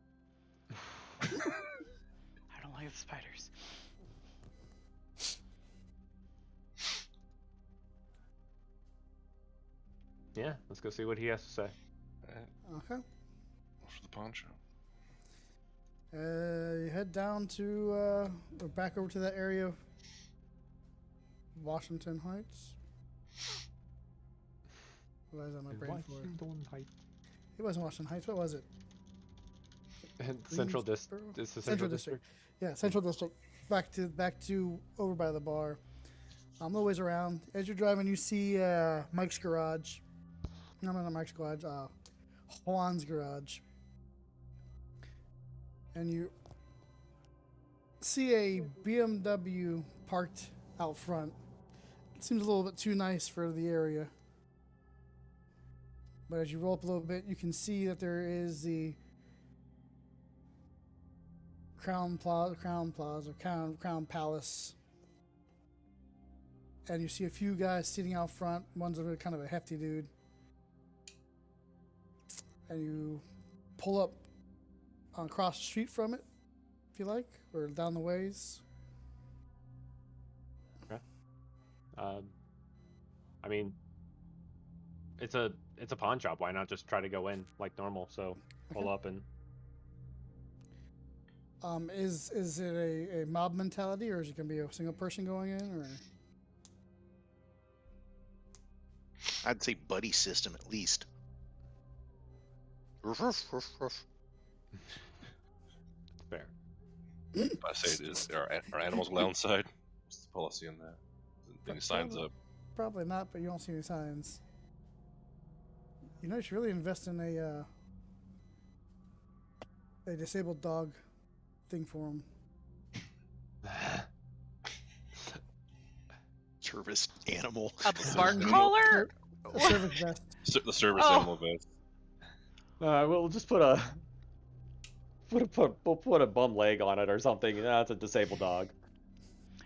I don't like the spiders. Yeah, let's go see what he has to say. Okay. Off to the pawn shop. You head down to or back over to that area of Washington Heights. What was on my brain for? It wasn't Washington Heights. What was it? Central Greensboro? District. It's the Central Central District. Yeah, Central District. Back to over by the bar. A little ways around. As you're driving, you see Mike's garage. No, not Mike's garage. Juan's garage. And you see a BMW parked out front. It seems a little bit too nice for the area. But as you roll up a little bit, you can see that there is the Crown Palace. And you see a few guys sitting out front. One's a kind of a hefty dude. And you pull up across the street from it, if you like, or down the ways. Okay. I mean, it's a pawn shop. Why not just try to go in like normal? So pull up and. Is it a mob mentality, or is it gonna be a single person going in, or? I'd say buddy system at least. Ruff, ruff, ruff, ruff. Fair. I say it is. Are animals allowed inside? What's the policy on that? Any signs up? Probably not, but you don't see any signs. You know, you should really invest in a disabled dog thing for him. Service animal. A bark collar? A service vest. The service Oh. animal vest. We'll just we'll put a bum leg on it or something. That's a disabled dog.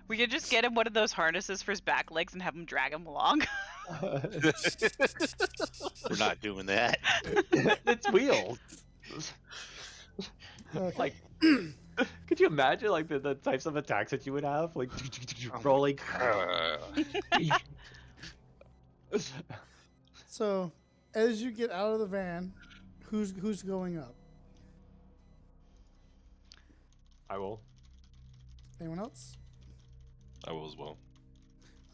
We could just get him one of those harnesses for his back legs and have him drag him along. We're not doing that. It's wheels. Okay. Like, could you imagine like the types of attacks that you would have, like rolling? So, as you get out of the van, who's going up? I will. Anyone else? I will as well.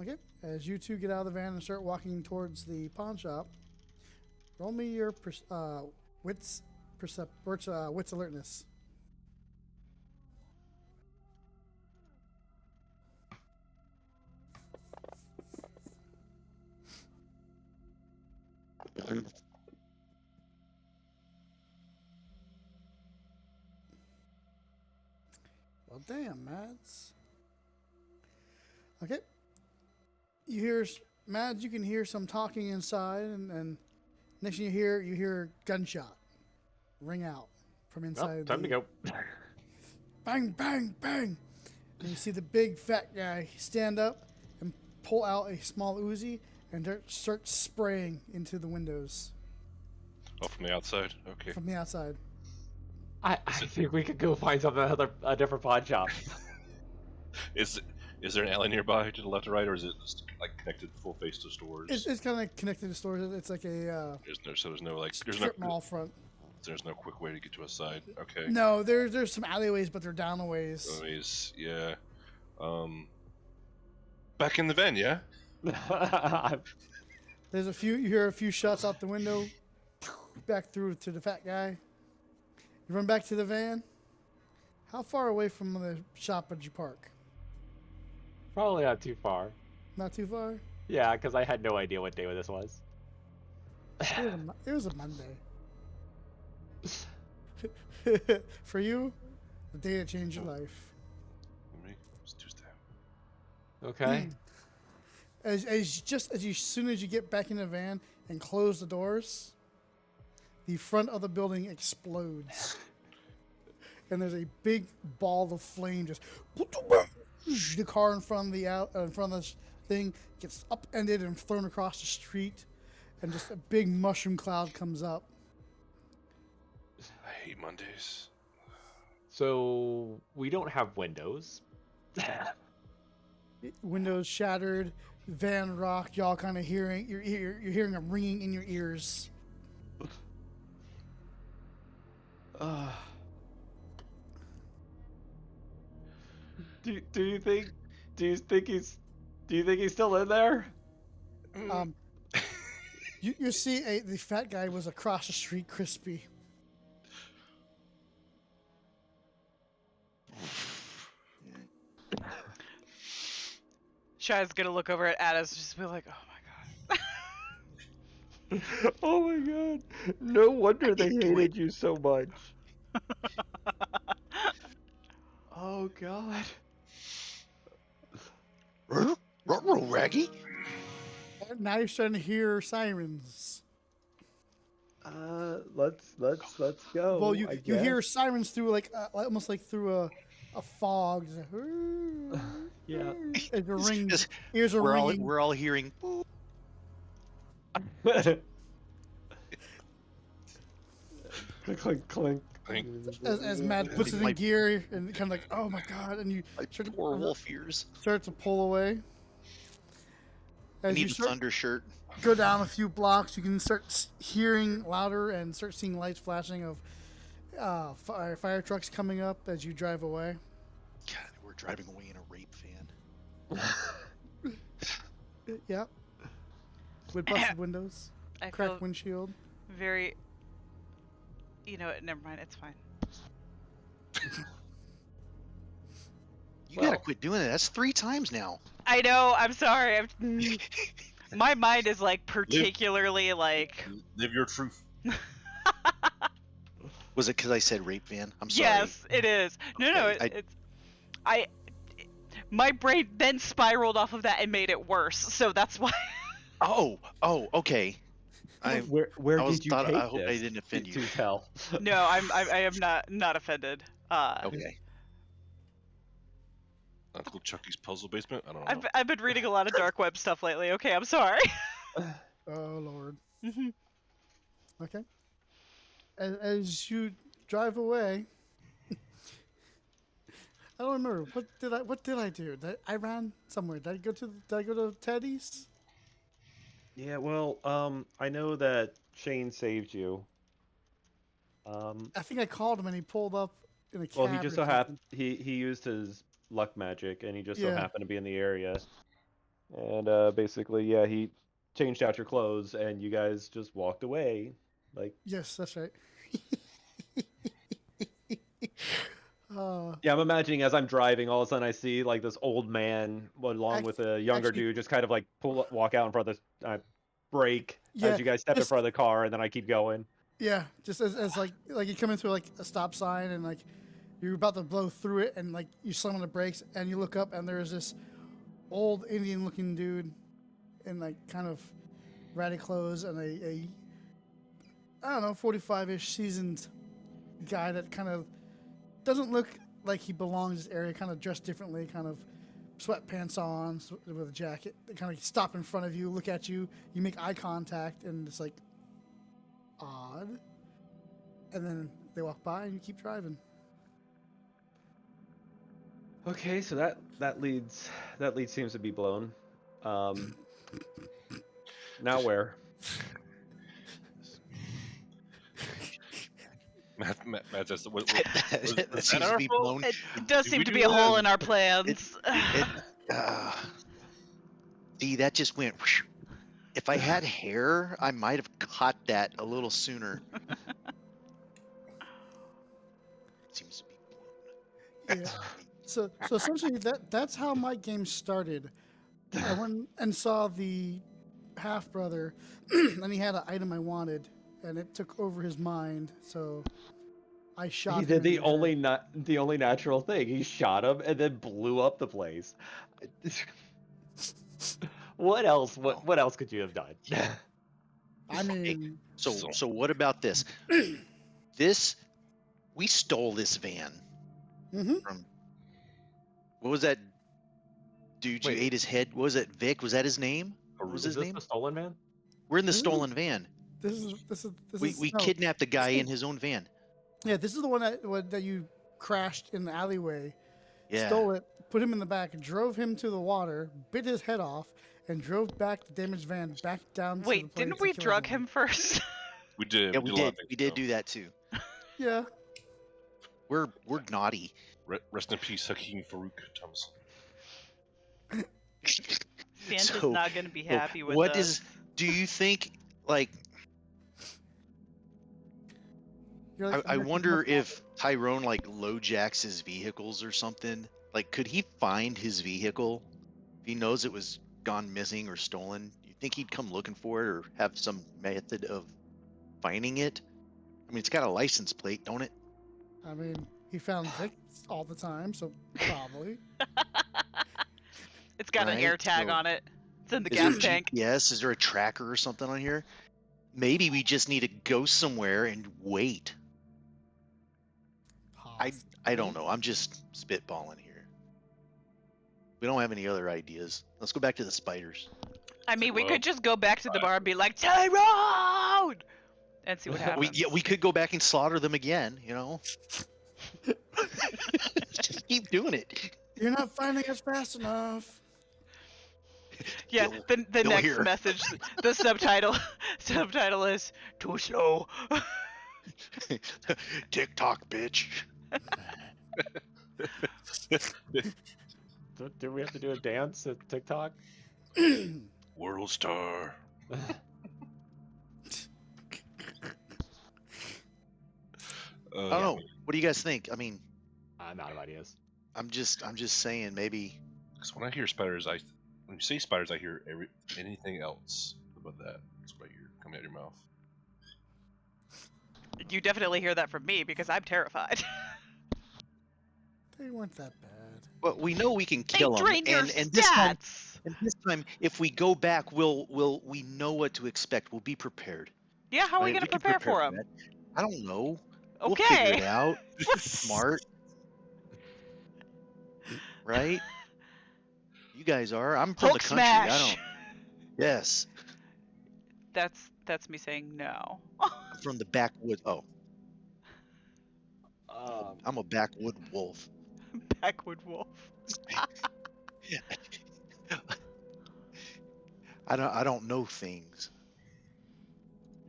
Okay. As you two get out of the van and start walking towards the pawn shop, roll me your wits alertness. Well, damn, Mads. Okay. You hear, Mads, you can hear some talking inside, and next thing you hear gunshot ring out from inside. Time to go. Bang, bang, bang. And you see the big fat guy stand up and pull out a small Uzi and start spraying into the windows Oh, from the outside? Okay. from the outside. I think we could go find a different pawn shop. Is there an alley nearby to the left or right, or is it just like connected full face to stores? It's kind of connected to stores. It's like a There's no strip mall front. there's no quick way to get to a side. Okay. No, there's some alleyways, but they're down a ways. Anyways, yeah. Back in the van, yeah. There's you hear a few shots out the window, back through to the fat guy. You run back to the van. How far away from the shop did you park? Probably not too far. Not too far. Yeah, because I had no idea what day this was. It was a Monday. For you, the day that changed your life. For me, it's Tuesday. Okay. As soon as you get back in the van and close the doors, the front of the building explodes, and there's a big ball of flame just. The car in front of the thing gets upended and thrown across the street, and just a big mushroom cloud comes up. I hate Mondays. So we don't have windows. Windows shattered, van rocked. Y'all kind of hearing you're hearing a ringing in your ears. Do you think he's still in there? You see the fat guy was across the street, Crispy. Shai's gonna look over at Addis and just be like, oh my god. Oh my god. No wonder they hated you so much. Oh god. Raggy? Now you're starting to hear sirens. Let's go. Well, you hear sirens through almost like through a fog. Just like, Yeah. as the ring, ears are ringing. We're all hearing. Clink, clink. Clink. As Matt puts it in gear and kind of like, oh my god, and you start Poor wolf ears. to pull away. I As need you the start thunder shirt. go down a few blocks, you can start hearing louder and start seeing lights flashing of fire trucks coming up as you drive away. God, we're driving away in a rape van. Yep. With busted windows, I cracked feel windshield. very. You know what? Never mind. It's fine. You gotta quit doing that. That's 3 times now. I know. I'm sorry. My mind is like particularly like. Live your truth. Was it because I said rape van? I'm sorry. Yes, it is. No, Okay, my brain then spiraled off of that and made it worse. So that's why. Oh, okay. I Where I was did you thought take I hope I this didn't offend you. to tell? No, I am not offended. Okay. Uncle Chucky's puzzle basement. I don't know. I've been reading a lot of dark web stuff lately. Okay, I'm sorry. Oh Lord. Mhm. Okay. As you drive away, I don't remember what did I do? I ran somewhere. Did I go to Teddy's? Yeah, well, I know that Shane saved you. I think I called him and he pulled up in a Well, he cab just or so happened something. he used his luck magic, and he just so Yeah. happened to be in the area. And basically, yeah, he changed out your clothes, and you guys just walked away. Like, Yes, that's right. uh, yeah, I'm imagining as I'm driving, all of a sudden I see like this old man along with a younger actually, dude just kind of like walk out in front of the brake as yeah, you guys step in just front of the car, and then I keep going. yeah, just as like you come into like a stop sign and like you're about to blow through it and like you slam on the brakes and you look up and there's this old Indian looking dude in like kind of ratty clothes and a I don't know 45-ish seasoned guy that kind of doesn't look like he belongs in this area, kind of dressed differently, kind of sweatpants on with a jacket. They kind of stop in front of you, look at you, you make eye contact, and it's like odd. And then they walk by and you keep driving. Okay, so that leads seems to be blown. Um, now where? Matt says, what, that was that seems to our be fault? blown. It does Did seem we to do be a that? hole in our It, plans. it see, that just went. Whoosh. If I had hair, I might have caught that a little sooner. Seems to be blown. Yeah. So essentially that's how my game started. I went and saw the half brother, and he had an item I wanted, and it took over his mind. So I shot He him did in the head. the only natural thing. He shot him and then blew up the place. What else? Well, What else could you have done? I mean, so what about this? This we stole this van hmm from. What was that dude? You Wait, ate his head. What was it? Vic? Was that his name? What was is his this name? the stolen man? We're in the this is stolen van. this We is no. kidnapped the guy in his own van. Yeah, this is the one that you crashed in the alleyway, Yeah. stole it, put him in the back, drove him to the water, bit his head off, and drove back the damaged van back down to the Wait, place didn't to we kill drug everyone. him first? We did. Yeah, We we did a lot did. of things, We did though. do that too. Yeah, We're naughty. Rest in peace, Hakeem Farouk Thomas. Santa's So- not going to be so happy with what us. is? Do you think like? you're like, I I'm gonna wonder keep my- if Tyrone like low jacks his vehicles or something. Like, could he find his vehicle if he knows it was gone missing or stolen? You think he'd come looking for it or have some method of finding it? I mean, it's got a license plate, don't it? I mean, he found Vic all the time, so probably. It's got an air Right, tag so- on it. It's in the Is there gas tank. GPS? Is there a tracker or something on here? Maybe we just need to go somewhere and wait. I don't know. I'm just spitballing here. We don't have any other ideas. Let's go back to the spiders. I mean, we Well, could just go back to the bar and be like, Tyrone! And see what happens. We could go back and slaughter them again. You know. Just keep doing it. You're not finding us fast enough. Yeah, the You'll next hear. message, the subtitle is too slow. TikTok, bitch. Do we have to do a dance at TikTok? World Star. I don't know. What do you guys think? I mean, I'm out of ideas. I'm just saying maybe. Because when I hear spiders, when you say spiders, I hear anything else but that. That's what I hear coming out of your mouth. You definitely hear that from me because I'm terrified. They weren't that bad. But we know we can They kill them, drained your and this time, stats. if we go back, we know what to expect. We'll be prepared. Yeah, how are we Right? gonna We can prepare prepare for for them? that. I don't know. We'll figure Okay. it out. Smart, right? You guys are. I'm from Hulk the country. I smash. don't. Yes, That's me saying no. I'm from the backwoods. Oh, Um, I'm a backwood wolf. Backwood wolf. I don't know things.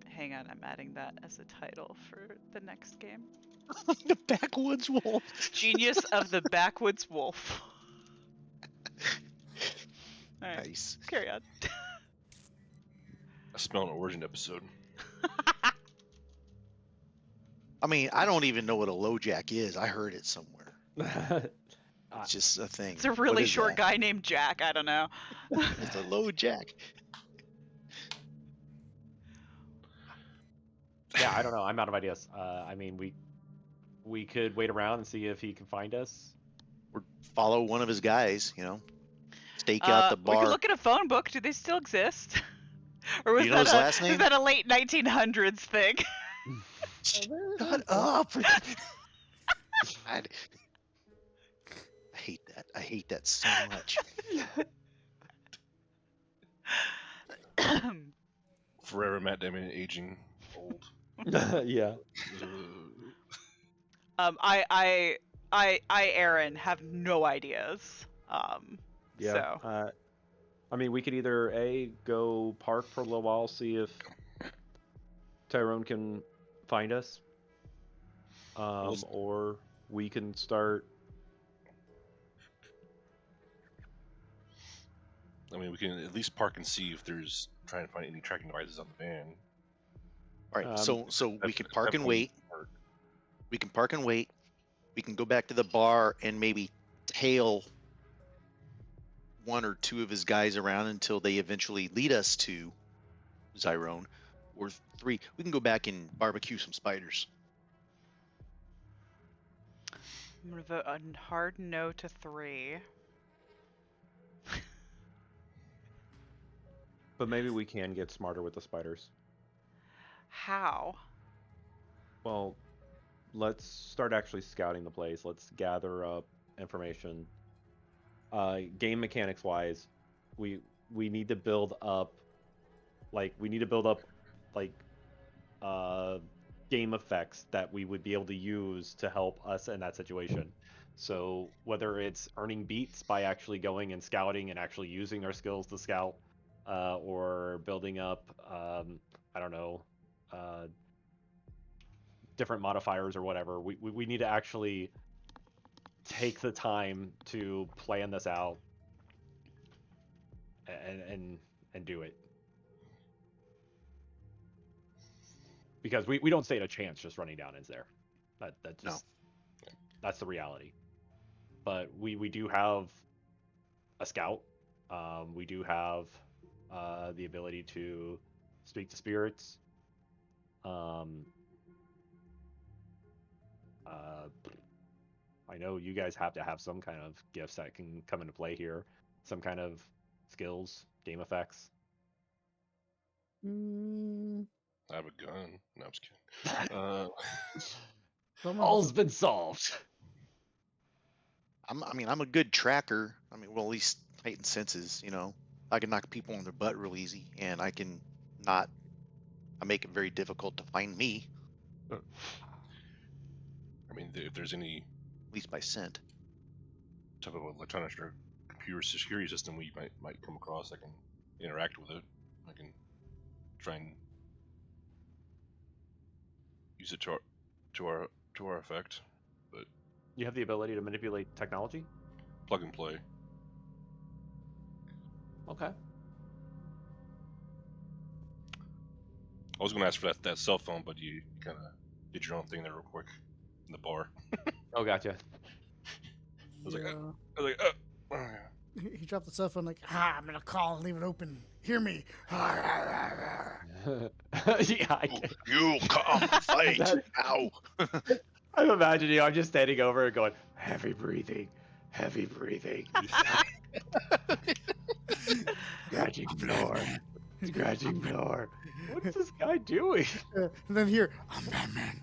Hang on, I'm adding that as a title for the next game. The backwoods wolf. Genius of the Backwoods Wolf. Alright, Nice. carry on. I smell an origin episode. I mean, I don't even know what a low jack is. I heard it somewhere. It's just a thing. It's a What really is short that? guy named Jack. I don't know. It's a low jack. yeah, I don't know. I'm out of ideas. I mean, we could wait around and see if he can find us. Or follow one of his guys. Stake out the We could bar. look at a phone book. Do they still exist? Or was Do you know that his last name? is that a late 1900s thing? Shut up! I hate that. I hate that so much. Forever Matt Damon aging old. yeah. I, Aaron, have no ideas. Yeah. So I mean, we could either go park for a little while, see if Tyrone can find us, or we can start. I mean, we can at least park and see if there's trying to find any tracking devices on the van. All right, Um, so we That's- can park that and point wait. part. We can park and wait. We can go back to the bar and maybe tail one or two of his guys around until they eventually lead us to Zyrone. Or 3, we can go back and barbecue some spiders. I'm gonna vote a hard no to 3. But maybe we can get smarter with the spiders. How? Well, let's start actually scouting the place. Let's gather up information. Game mechanics wise, we need to build up game effects that we would be able to use to help us in that situation. So whether it's earning beats by actually going and scouting and actually using our skills to scout, or building up I don't know, different modifiers or whatever, we need to actually take the time to plan this out and do it. Because we don't stand a chance just running down in there. That's the reality. But we do have a scout. We do have the ability to speak to spirits. I know you guys have to have some kind of gifts that can come into play here. Some kind of skills, game effects. Mm, I have a gun. No, I'm just kidding. someone All's been solved. I'm a good tracker. Well, at least heightened senses. I can knock people on their butt real easy, and I make it very difficult to find me, I mean, if there's any at least by scent. type of electronic or computer security system we might come across, I can interact with it. I can try and use it to our effect. But You have the ability to manipulate technology? plug and play. Okay. I was gonna ask for that cell phone, but you kind of did your own thing there real quick in the bar. Oh, gotcha. was like, yeah. I was like, oh, yeah. He dropped the cell phone like, I'm gonna call and leave it open. Hear me. Yeah, I can. You come fight That- now. I'm imagining I'm just standing over and going, heavy breathing, heavy breathing, scratching floor, scratching floor. What's this guy doing? And then here, I'm Batman.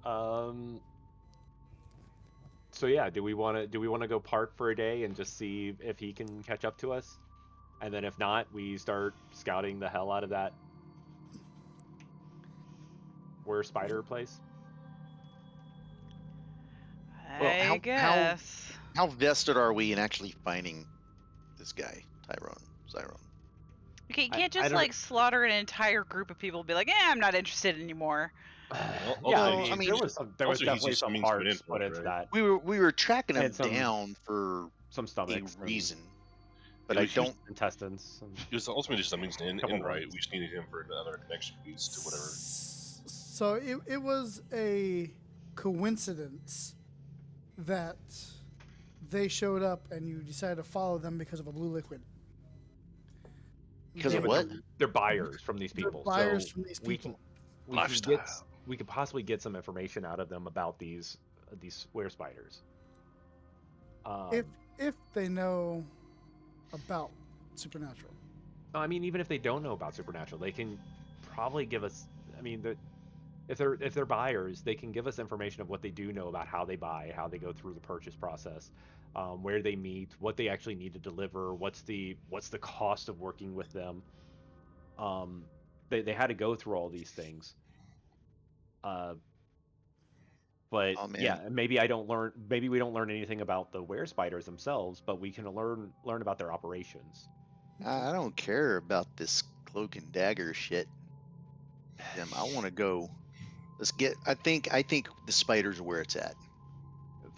Um. So yeah, do we want to go park for a day and just see if he can catch up to us, and then if not, we start scouting the hell out of that where Spider place? Well, I how guess. how vested are we in actually finding this guy, Zyron? Okay, you I- can't I just don't- like slaughter an entire group of people and be like, I'm not interested anymore. Yeah, also, I I mean, mean, there was also he's definitely used some means to an hearts end put point, into right? that, we were tracking him And some- down for some a stomachs, and reason, but Yeah, I we should- don't. intestines. And... It was ultimately just a means to end, Couple right? words. We just needed him for another connection piece to whatever. So it was a coincidence that they showed up and you decided to follow them because of a blue liquid. Because They- of what? They're buyers from these They're people. buyers so from these we people. can Lifestyle. we could possibly get some information out of them about these were spiders. If they know about supernatural. I mean, even if they don't know about supernatural, they can probably give us. I mean, if they're buyers, they can give us information of what they do know about how they buy, how they go through the purchase process, where they meet, what they actually need to deliver, what's the cost of working with them. They had to go through all these things. But Oh, man. yeah, maybe we don't learn anything about the were spiders themselves, but we can learn about their operations. I don't care about this cloak and dagger shit. I want to go. Let's get. I think the spiders are where it's at.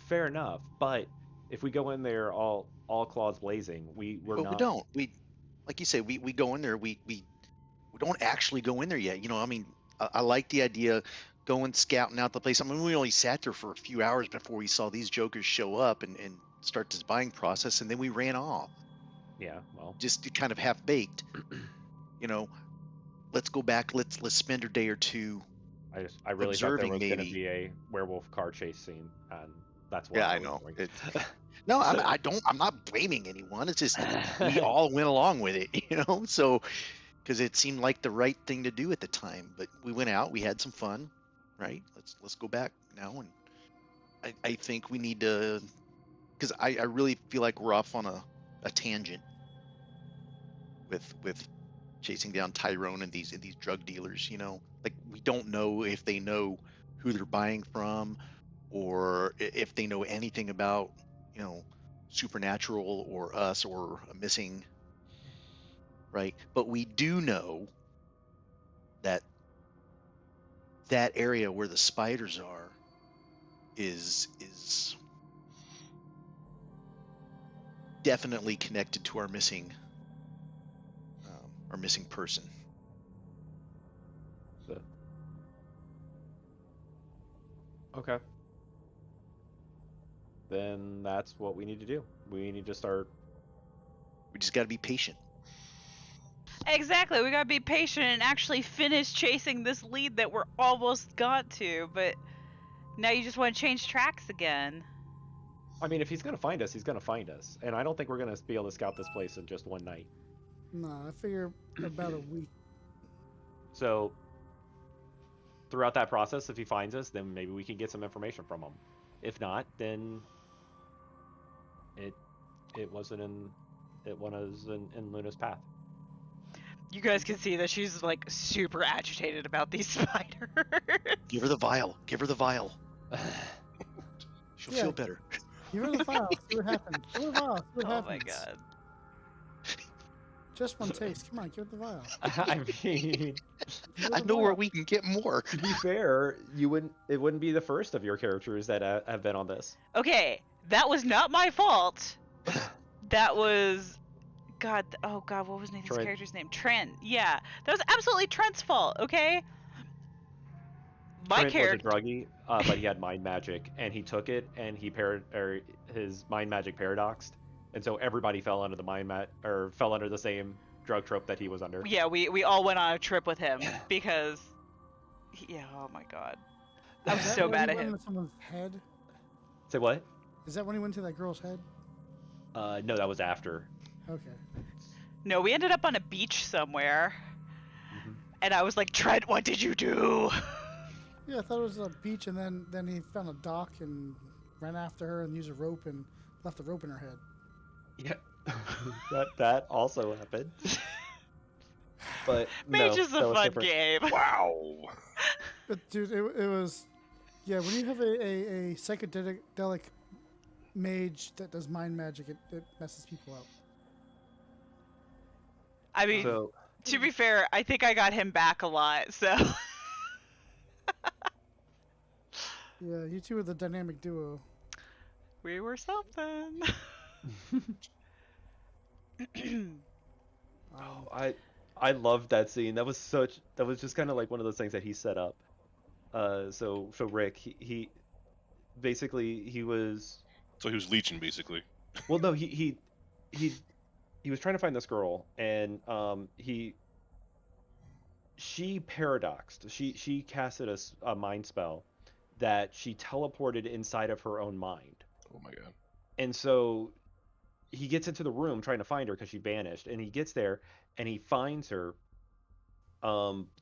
Fair enough, but if we go in there all claws blazing, we're But not. we don't. We, like you say, we go in there. We don't actually go in there yet. You know, I mean, I like the idea going scouting out the place. I mean, we only sat there for a few hours before we saw these jokers show up and start this buying process, and then we ran off, Yeah, well, just kind of half baked. You know, let's go back. Let's spend a day or two. I really thought there observing, was going to maybe. be a werewolf car chase scene, and that's why Yeah, I I was know. going. No, I'm not blaming anyone. It's just we all went along with it, you know. So, because it seemed like the right thing to do at the time. But we went out. We had some fun, right? Let's go back now, and I think we need to, because I really feel like we're off on a tangent with chasing down Tyrone and these drug dealers. You know, like we don't know if they know who they're buying from, or if they know anything about, you know, supernatural or us or a missing, right? But we do know that that area where the spiders are is definitely connected to our missing person. Okay. Then that's what we need to do. We need to start. We just got to be patient. Exactly. We gotta be patient and actually finish chasing this lead that we're almost got to, but now you just want to change tracks again. I mean, if he's gonna find us, he's gonna find us, and I don't think we're gonna be able to scout this place in just one night. Nah, I figure about a week. So throughout that process, if he finds us, then maybe we can get some information from him. If not, then it was in Luna's path. You guys can see that she's like super agitated about these spiders. Give her the vial. Give her the vial. She'll Yeah. feel better. Give her the file. See what happens. Give her the vial. See what Oh happens. my god. Just one taste. Come on, give her the vial. I mean, Give her I the know where vial. we can get more. to be fair, it wouldn't be the first of your characters that have been on this. Okay, that was not my fault. That was God, oh god, what was Nathan's Trent. character's name? Trent. Yeah. That was absolutely Trent's fault, okay? My Trent character was a druggie, but he had mind magic, and he took it, and he his mind magic paradoxed, and so everybody fell under the fell under the same drug trope that he was under. Yeah, we all went on a trip with him because, yeah, oh my god, I was Is that so when mad he at went him. into someone's head? Say what? Is that when he went to that girl's head? No, that was after. Okay. No, we ended up on a beach somewhere, Mhm. and I was like, Trent, what did you do? Yeah, I thought it was a beach, and then he found a dock and ran after her and used a rope and left the rope in her head. Yeah, that also happened. But Mage no, is that a was fun different. game. Wow. But dude, it was, yeah. When you have a psychedelic mage that does mind magic, it messes people up. I mean, So to be fair, I think I got him back a lot, so. Yeah, you two are the dynamic duo. We were something. I loved that scene. That was just kind of like one of those things that he set up. So Rick, he basically he was So he was leeching, basically. well no he he was trying to find this girl, and she paradoxed. She casted a mind spell that she teleported inside of her own mind. Oh my god. And so he gets into the room trying to find her because she vanished, and he gets there and he finds her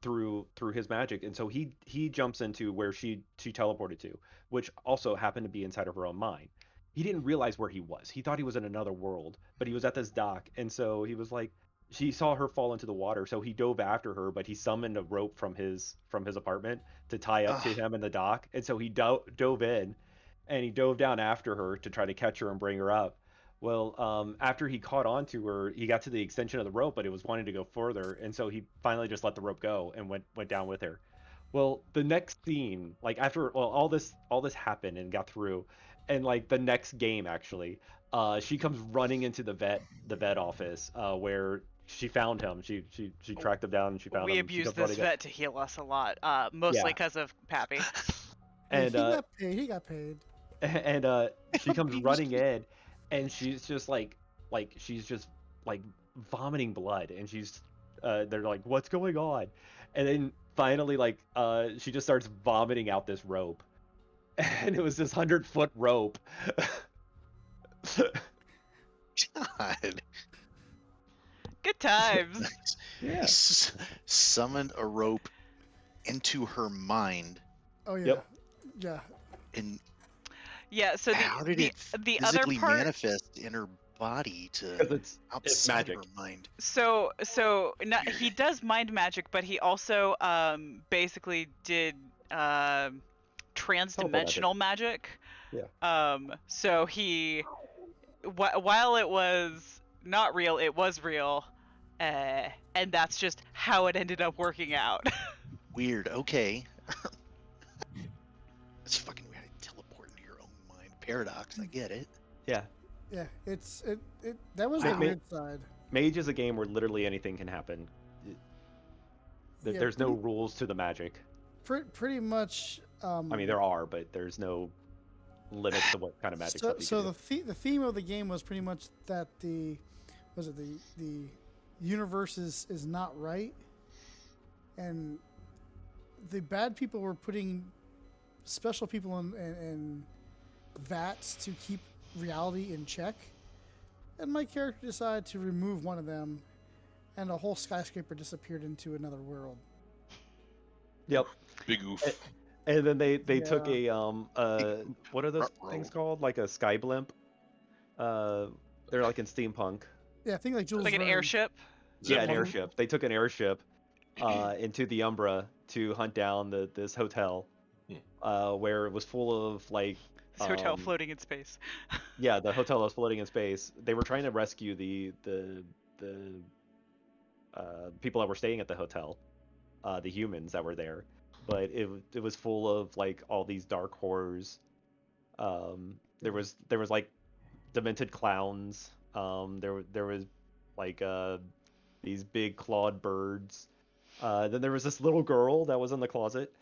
through his magic, and so he jumps into where she teleported to, which also happened to be inside of her own mind. He didn't realize where he was. He thought he was in another world, but he was at this dock, and so he was like, she saw her fall into the water, so he dove after her, but he summoned a rope from his apartment to tie up to Ah, him in the dock, and so he dove in, and he dove down after her to try to catch her and bring her up. Well, after he caught on to her, he got to the extension of the rope, but it was wanting to go further, and so he finally just let the rope go and went down with her. Well, the next scene, like after all this happened and got through, and like the next game actually, she comes running into the vet office, where she found him. She tracked him down and she found We him. And she abused comes this running vet to heal us a lot, mostly yeah, because of Pappy. Hey, and he got paid. He got paid. and she comes running in, and she's just like she's just like vomiting blood, and they're like, what's going on? And then finally, like, she just starts vomiting out this rope, and it was this 100-foot rope. God. Good times. Yeah. Summoned a rope into her mind, Oh yeah, Yep. yeah. and Yeah, so how did it the other physically part, manifest in her body to Because it's outside magic. her mind? so he does mind magic, but he also basically did transdimensional magic. Yeah. So while it was not real, it was real, and that's just how it ended up working out. Weird. Okay. It's fucking weird. Teleport into your own mind. Paradox. I get it. Yeah. Yeah, it that was the Ma- weird side. Mage is a game where literally anything can happen. Yeah, There's no rules to the magic. pretty much. I mean, there are, but there's no limits to what kind of magic So, stuff you so can do. the theme of the game was pretty much that the universe is not right, and the bad people were putting special people in vats to keep reality in check, and my character decided to remove one of them, and a whole skyscraper disappeared into another world. Yep. Big oof. And then they took Yeah. a what are those Ruh-roh. things called? Like a sky blimp. They're like in steampunk. Yeah, I think like Jules Like an Verne. airship. Is Yeah, that an one? airship. They took an airship into the Umbra to hunt down this hotel, where it was full of like This hotel floating in space. yeah, the hotel was floating in space. They were trying to rescue the people that were staying at the hotel, the humans that were there, but it was full of like all these dark horrors. There was like demented clowns. There was like these big clawed birds. Then there was this little girl that was in the closet.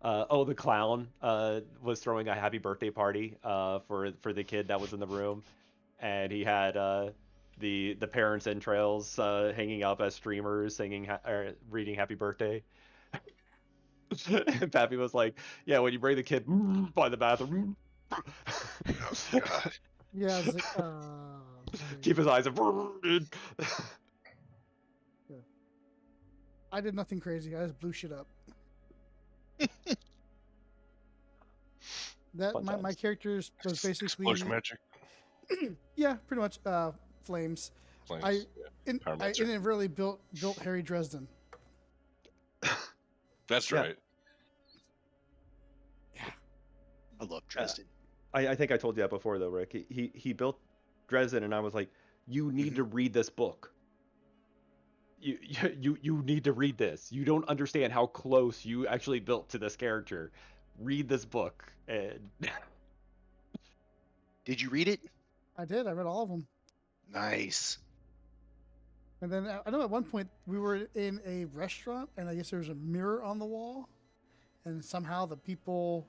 The clown was throwing a happy birthday party for the kid that was in the room, and he had the parents' entrails hanging up as streamers, singing or reading happy birthday. And Pappy was like, "Yeah, when you bring the kid by the bathroom, Oh God. Yeah, it's like, keep his eyes averted." I did nothing crazy. I just blew shit up. Fun My times. characters was basically Explosion magic. yeah, pretty much flames. Flames. I inadvertently built Harry Dresden. That's Yeah. right. I love Dresden. I think I told you that before though, Rick. He built Dresden, and I was like, "You need to read this book. You need to read this. You don't understand how close you actually built to this character. Read this book." And Did you read it? I did. I read all of them. Nice. And then I know at one point we were in a restaurant, and I guess there was a mirror on the wall, and somehow the people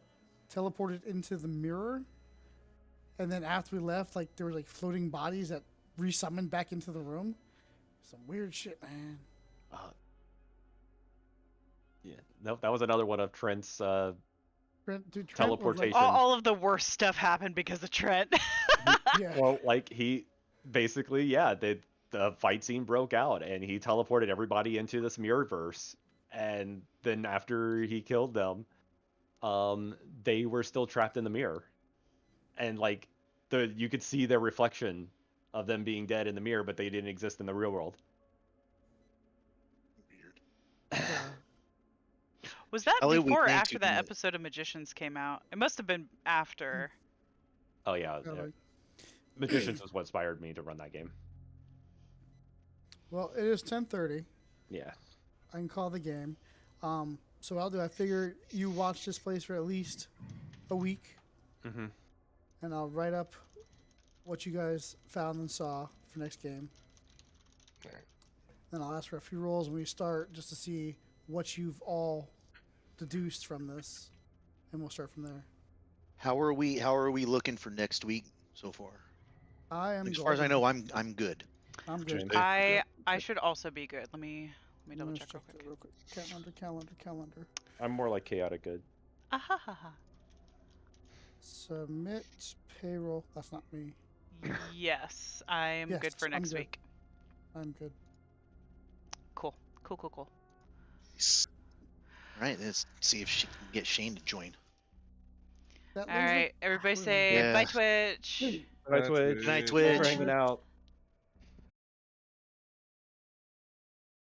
teleported into the mirror. And then after we left, like there were like floating bodies that resummoned back into the room. Some weird shit, man. yeah, that was another one of Trent's Trent was like- teleportation. All of the worst stuff happened because of Trent. yeah. Well, like he basically, yeah, the fight scene broke out, and he teleported everybody into this mirrorverse. And then after he killed them, they were still trapped in the mirror, and like you could see their reflection of them being dead in the mirror, but they didn't exist in the real world. Weird. Was that Ellie, we before or thank after you that for that. episode of Magicians came out? It must have been after. Oh yeah, Yeah, yeah. like- Magicians was what inspired me to run that game. Well, it is 10:30. Yeah. I can call the game. So I'll do. I figure you watch this place for at least a week, Mm-hmm. and I'll write up what you guys found and saw for next game. Alright. Then I'll ask for a few rolls when we start, just to see what you've all deduced from this, and we'll start from there. How are we looking for next week so far? I am. As far as I golden. know, I'm good. I'm good. James? I should also be good. Let me I'm double gonna check real quick. Calendar. I'm more like chaotic good. Ahahaha. Submit payroll. That's not me. Yes, I'm Yes, good for I'm next good. week. I'm good. Cool. All right, let's see if she can get Shane to join. That All laser- right, everybody Wait a say Yeah. bye Twitch. Bye, Twitch. Good night, Thanks for Twitch. hanging out.